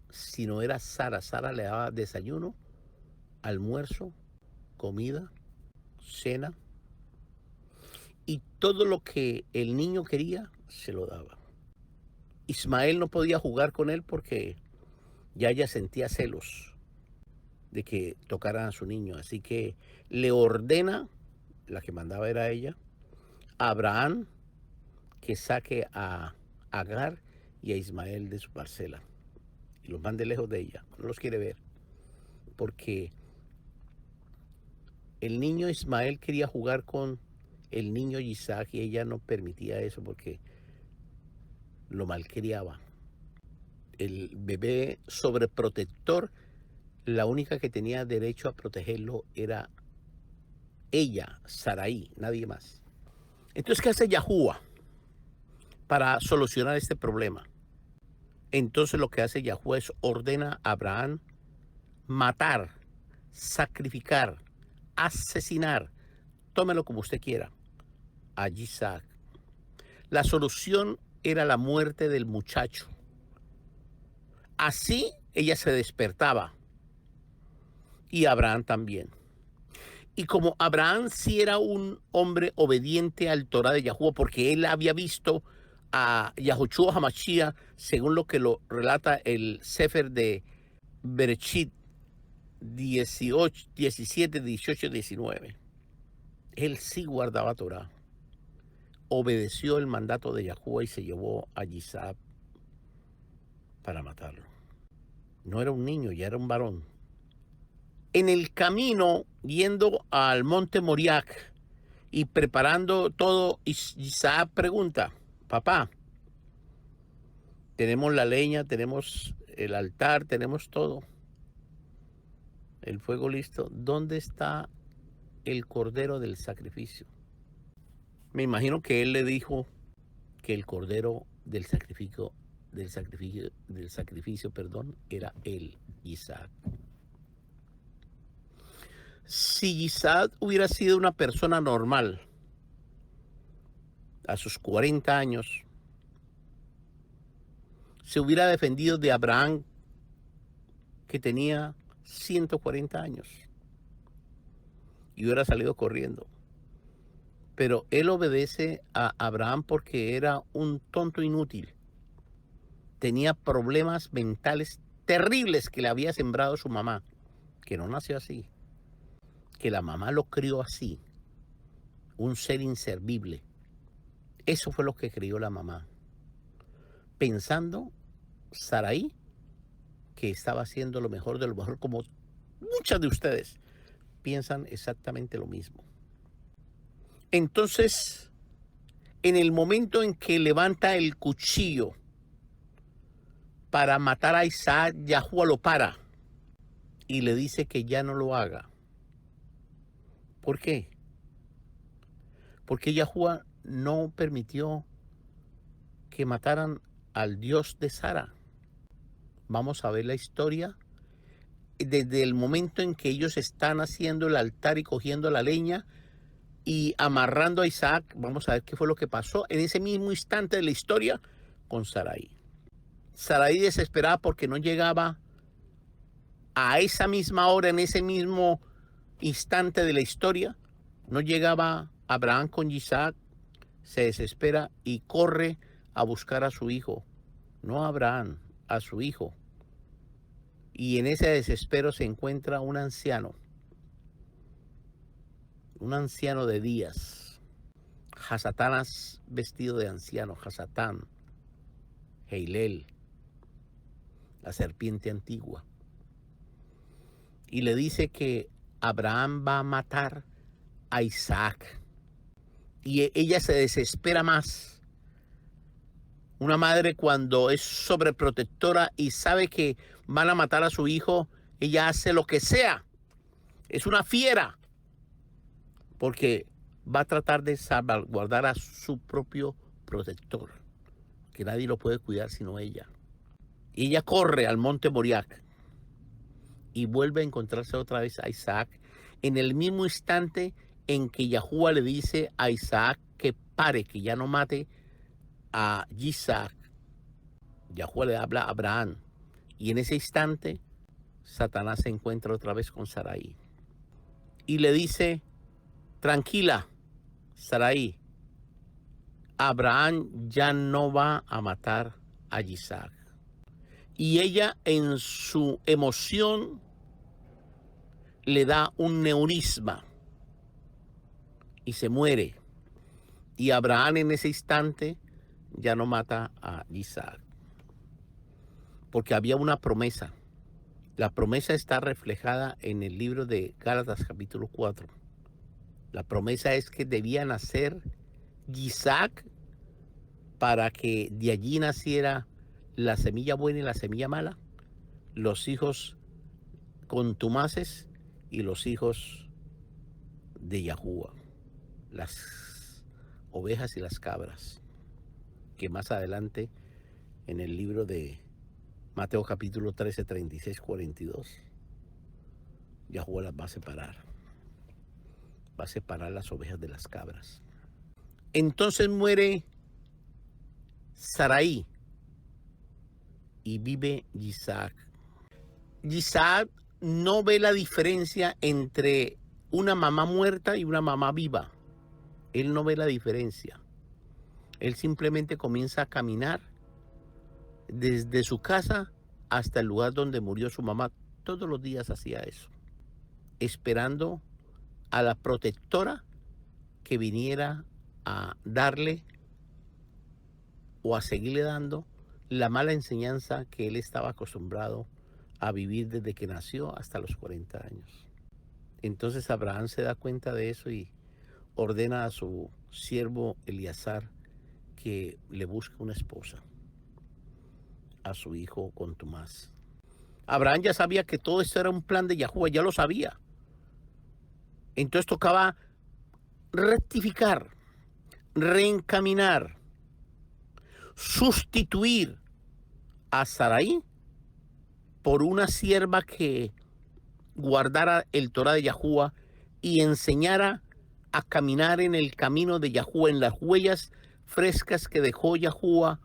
si no era Sara. Sara le daba desayuno, almuerzo, comida, cena, y todo lo que el niño quería se lo daba. Ismael no podía jugar con él porque ya ella sentía celos de que tocaran a su niño, así que le ordena, la que mandaba era ella, a Abraham, que saque a Agar y a Ismael de su parcela y los mande lejos de ella. No los quiere ver porque el niño Ismael quería jugar con el niño Isaac y ella no permitía eso porque lo malcriaba. El bebé sobreprotector, la única que tenía derecho a protegerlo era ella, Sarai, nadie más. Entonces, ¿qué hace Yahuwah para solucionar este problema? Entonces lo que hace Yahuwah es ordena a Abraham matar, sacrificar, asesinar, tómelo como usted quiera, a Isaac. La solución era la muerte del muchacho. Así ella se despertaba y Abraham también. Y como Abraham sí era un hombre obediente al Torah de Yahuwah, porque él había visto a Yahushua HaMashiach, según lo que lo relata el Sefer de Bereshit 18, 17, 18, 19. Él sí guardaba Torah, obedeció el mandato de Yahuwah y se llevó a Isaac para matarlo. No era un niño, ya era un varón. En el camino, yendo al monte Moriac y preparando todo, Isaac pregunta: papá, tenemos la leña, tenemos el altar, tenemos todo, el fuego listo, ¿dónde está el cordero del sacrificio? Me imagino que él le dijo que el cordero del sacrificio sacrificio, era él, Isaac. Si Isaac hubiera sido una persona normal, a sus 40 años, se hubiera defendido de Abraham, que tenía 140 años, y hubiera salido corriendo. Pero él obedece a Abraham porque era un tonto inútil. Tenía problemas mentales terribles que le había sembrado su mamá, que no nació así, que la mamá lo crió así, un ser inservible. Eso fue lo que crió la mamá, pensando Sarai que estaba haciendo lo mejor de lo mejor, como muchas de ustedes piensan exactamente lo mismo. Entonces, en el momento en que levanta el cuchillo para matar a Isaac, Yahuwah lo para y le dice que ya no lo haga. ¿Por qué? Porque Yahuwah no permitió que mataran al Dios de Sara. Vamos a ver la historia. Desde el momento en que ellos están haciendo el altar y cogiendo la leña y amarrando a Isaac, vamos a ver qué fue lo que pasó en ese mismo instante de la historia con Sarai. Sarai desesperada porque no llegaba a esa misma hora, en ese mismo instante de la historia, no llegaba Abraham con Isaac, se desespera y corre a buscar a su hijo, no a Abraham, a su hijo. Y en ese desespero se encuentra un anciano de días, Hasatanas vestido de anciano, Hasatán, Heilel, la serpiente antigua. Y le dice que Abraham va a matar a Isaac. Y ella se desespera más. Una madre, cuando es sobreprotectora y sabe que van a matar a su hijo, ella hace lo que sea. Es una fiera. Porque va a tratar de salvaguardar a su propio protector, que nadie lo puede cuidar sino ella. Y ella corre al monte Moriah y vuelve a encontrarse otra vez a Isaac en el mismo instante en que Yahuwah le dice a Isaac que pare, que ya no mate a Isaac. Yahuwah le habla a Abraham y en ese instante Satanás se encuentra otra vez con Sarai y le dice: tranquila, Sarai, Abraham ya no va a matar a Isaac. Y ella, en su emoción, le da un neurisma y se muere. Y Abraham en ese instante ya no mata a Isaac, porque había una promesa. La promesa está reflejada en el libro de Gálatas capítulo 4. La promesa es que debía nacer Isaac para que de allí naciera la semilla buena y la semilla mala, los hijos contumaces y los hijos de Yahuwah, las ovejas y las cabras, que más adelante en el libro de Mateo capítulo 13, 36, 42, Yahuwah las va a separar. Va a separar las ovejas de las cabras. Entonces muere Sarai y vive Isaac. Isaac no ve la diferencia entre una mamá muerta y una mamá viva. Él no ve la diferencia. Él simplemente comienza a caminar desde su casa hasta el lugar donde murió su mamá. Todos los días hacía eso, esperando a la protectora que viniera a darle o a seguirle dando la mala enseñanza que él estaba acostumbrado a vivir desde que nació hasta los 40 años. Entonces Abraham se da cuenta de eso y ordena a su siervo Eliezer que le busque una esposa a su hijo contumaz. Abraham ya sabía que todo esto era un plan de Yahuwah, ya lo sabía. Entonces tocaba rectificar, reencaminar, sustituir a Sarai por una sierva que guardara el Torah de Yahuwah y enseñara a caminar en el camino de Yahuwah, en las huellas frescas que dejó Yahuwah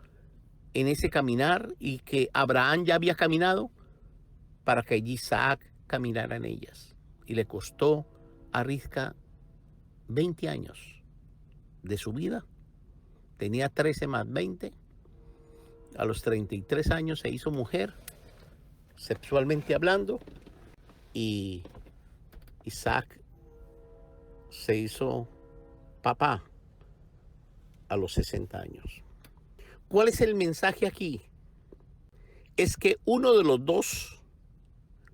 en ese caminar y que Abraham ya había caminado, para que Isaac caminara en ellas. Y le costó a Rivka 20 años de su vida. Tenía 13 más 20. A los 33 años se hizo mujer, sexualmente hablando, y Isaac se hizo papá a los 60 años. ¿Cuál es el mensaje aquí? Es que uno de los dos,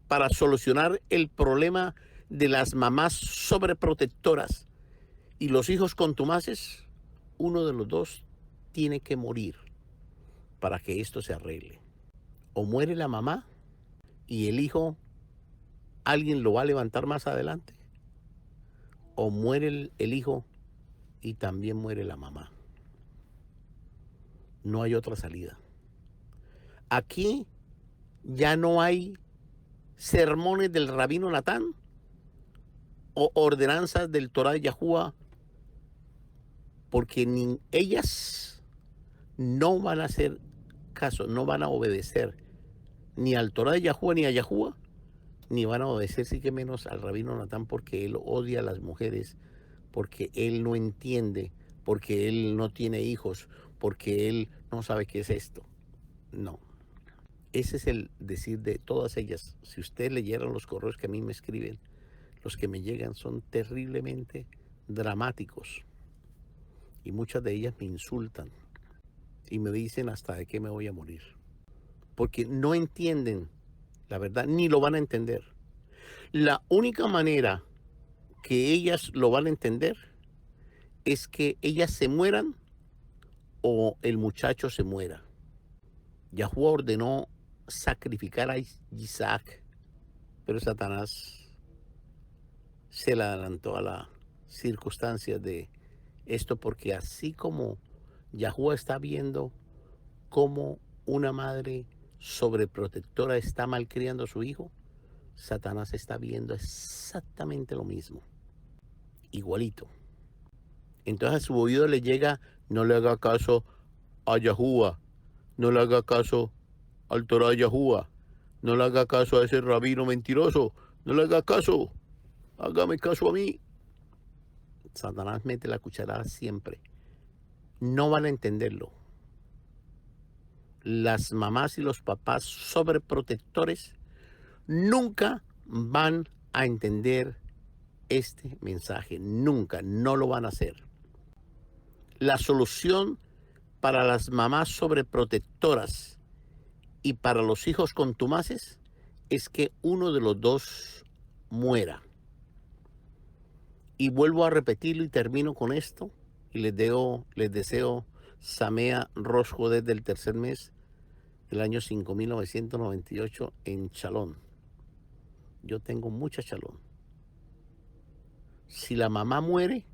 para solucionar el problema de las mamás sobreprotectoras y los hijos contumaces, uno de los dos tiene que morir para que esto se arregle. O muere la mamá y el hijo, alguien lo va a levantar más adelante, o muere el hijo y también muere la mamá. No hay otra salida. Aquí ya no hay sermones del rabino Natán o ordenanzas del Torah de Yahuwah, porque ni ellas no van a hacer caso, no van a obedecer ni al Torah de Yahuwah ni a Yahuwah, ni van a obedecer, sí que menos al rabino Natán, porque él odia a las mujeres, porque él no entiende, porque él no tiene hijos, porque él no sabe qué es esto. No. Ese es el decir de todas ellas. Si ustedes leyeran los correos que a mí me escriben, los que me llegan son terriblemente dramáticos. Y muchas de ellas me insultan y me dicen hasta de qué me voy a morir. Porque no entienden la verdad, ni lo van a entender. La única manera que ellas lo van a entender es que ellas se mueran o el muchacho se muera. Yahuwah ordenó sacrificar a Isaac, pero Satanás se le adelantó a las circunstancias de esto, porque así como Yahuwah está viendo cómo una madre sobreprotectora está malcriando a su hijo, Satanás está viendo exactamente lo mismo, igualito. Entonces a su oído le llega: no le haga caso a Yahuwah, no le haga caso al Torah de Yahuwah, no le haga caso a ese rabino mentiroso, no le haga caso, hágame caso a mí. Satanás mete la cucharada siempre. No van a entenderlo. Las mamás y los papás sobreprotectores nunca van a entender este mensaje, nunca, no lo van a hacer. La solución para las mamás sobreprotectoras y para los hijos contumaces es que uno de los dos muera. Y vuelvo a repetirlo y termino con esto, y les deseo Samea Rosh Hodeh del tercer mes del año 5998 en Shalom. Yo tengo mucha Shalom. Si la mamá muere,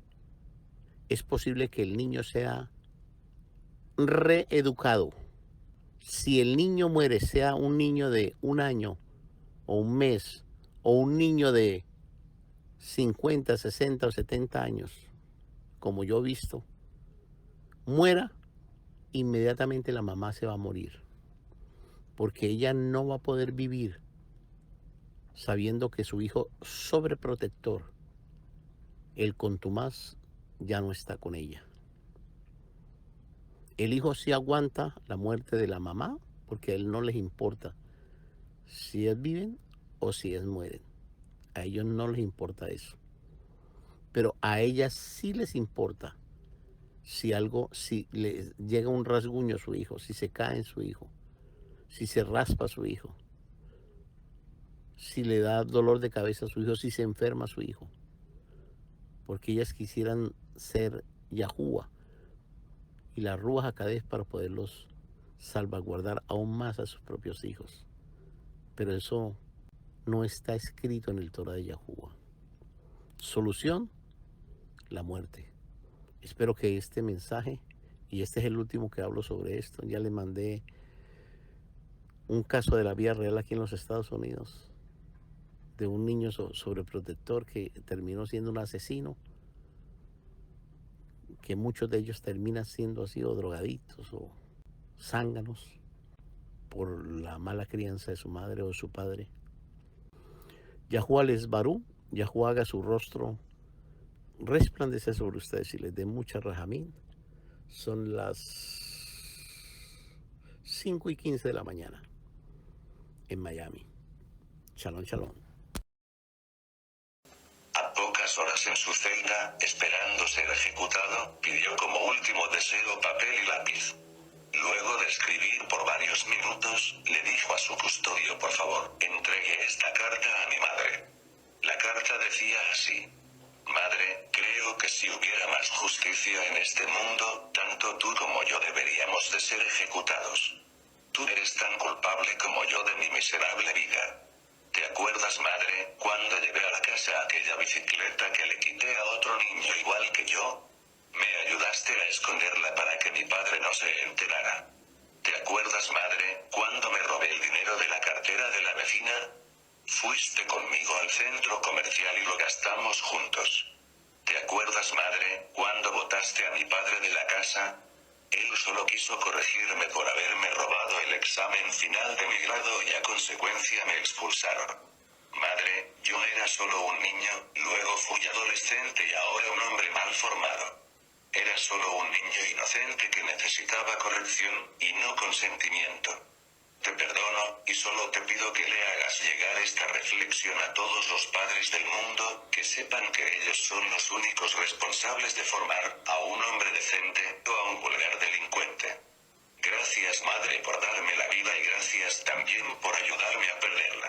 es posible que el niño sea reeducado. Si el niño muere, sea un niño de 1 año o 1 mes, o un niño de 50, 60 o 70 años, como yo he visto, muera, inmediatamente la mamá se va a morir, porque ella no va a poder vivir sabiendo que su hijo sobreprotector, el contumaz, ya no está con ella. El hijo sí aguanta la muerte de la mamá, porque a él no les importa si es viven o si es mueren. A ellos no les importa eso. Pero a ellas sí les importa si les llega un rasguño a su hijo, si se cae en su hijo, si se raspa a su hijo, si le da dolor de cabeza a su hijo, si se enferma a su hijo. Porque ellas quisieran ser Yahuwah y la Ruach HaKodesh para poderlos salvaguardar aún más a sus propios hijos. Pero eso no está escrito en el Torah de Yahuwah. Solución: la muerte. Espero que este mensaje, y este es el último que hablo sobre esto, ya le mandé un caso de la vida real aquí en los Estados Unidos, de un niño sobreprotector que terminó siendo un asesino, que muchos de ellos terminan siendo así o drogadictos o zánganos por la mala crianza de su madre o de su padre. Yahuwah les barú, Yahuwah haga su rostro resplandecer sobre ustedes y les dé mucha rajamín. Son las 5:15 de la mañana en Miami. Shalom, shalom. A pocas horas en su celda, esperando ser ejecutado, pidió como último deseo papel y lápiz. Luego de escribir por varios minutos, le dijo a su custodio: por favor, entregue esta carta a mi madre. La carta decía así: Madre, creo que si hubiera más justicia en este mundo, tanto tú como yo deberíamos de ser ejecutados. Tú eres tan culpable como yo de mi miserable vida. ¿Te acuerdas, madre, cuando llevé a la casa aquella bicicleta que le quité a otro niño igual que yo? Me ayudaste a esconderla para que mi padre no se enterara. ¿Te acuerdas, madre, cuando me robé el dinero de la cartera de la vecina? Fuiste conmigo al centro comercial y lo gastamos juntos. ¿Te acuerdas, madre, cuando botaste a mi padre de la casa? Él solo quiso corregirme por haberme robado el examen final de mi grado y a consecuencia me expulsaron. Madre, yo era solo un niño, luego fui adolescente y ahora un hombre mal formado. Era solo un niño inocente que necesitaba corrección, y no consentimiento. Te perdono, y solo te pido que le hagas llegar esta reflexión a todos los padres del mundo, que sepan que ellos son los únicos responsables de formar a un hombre decente o a un vulgar delincuente. Gracias, madre, por darme la vida y gracias también por ayudarme a perderla.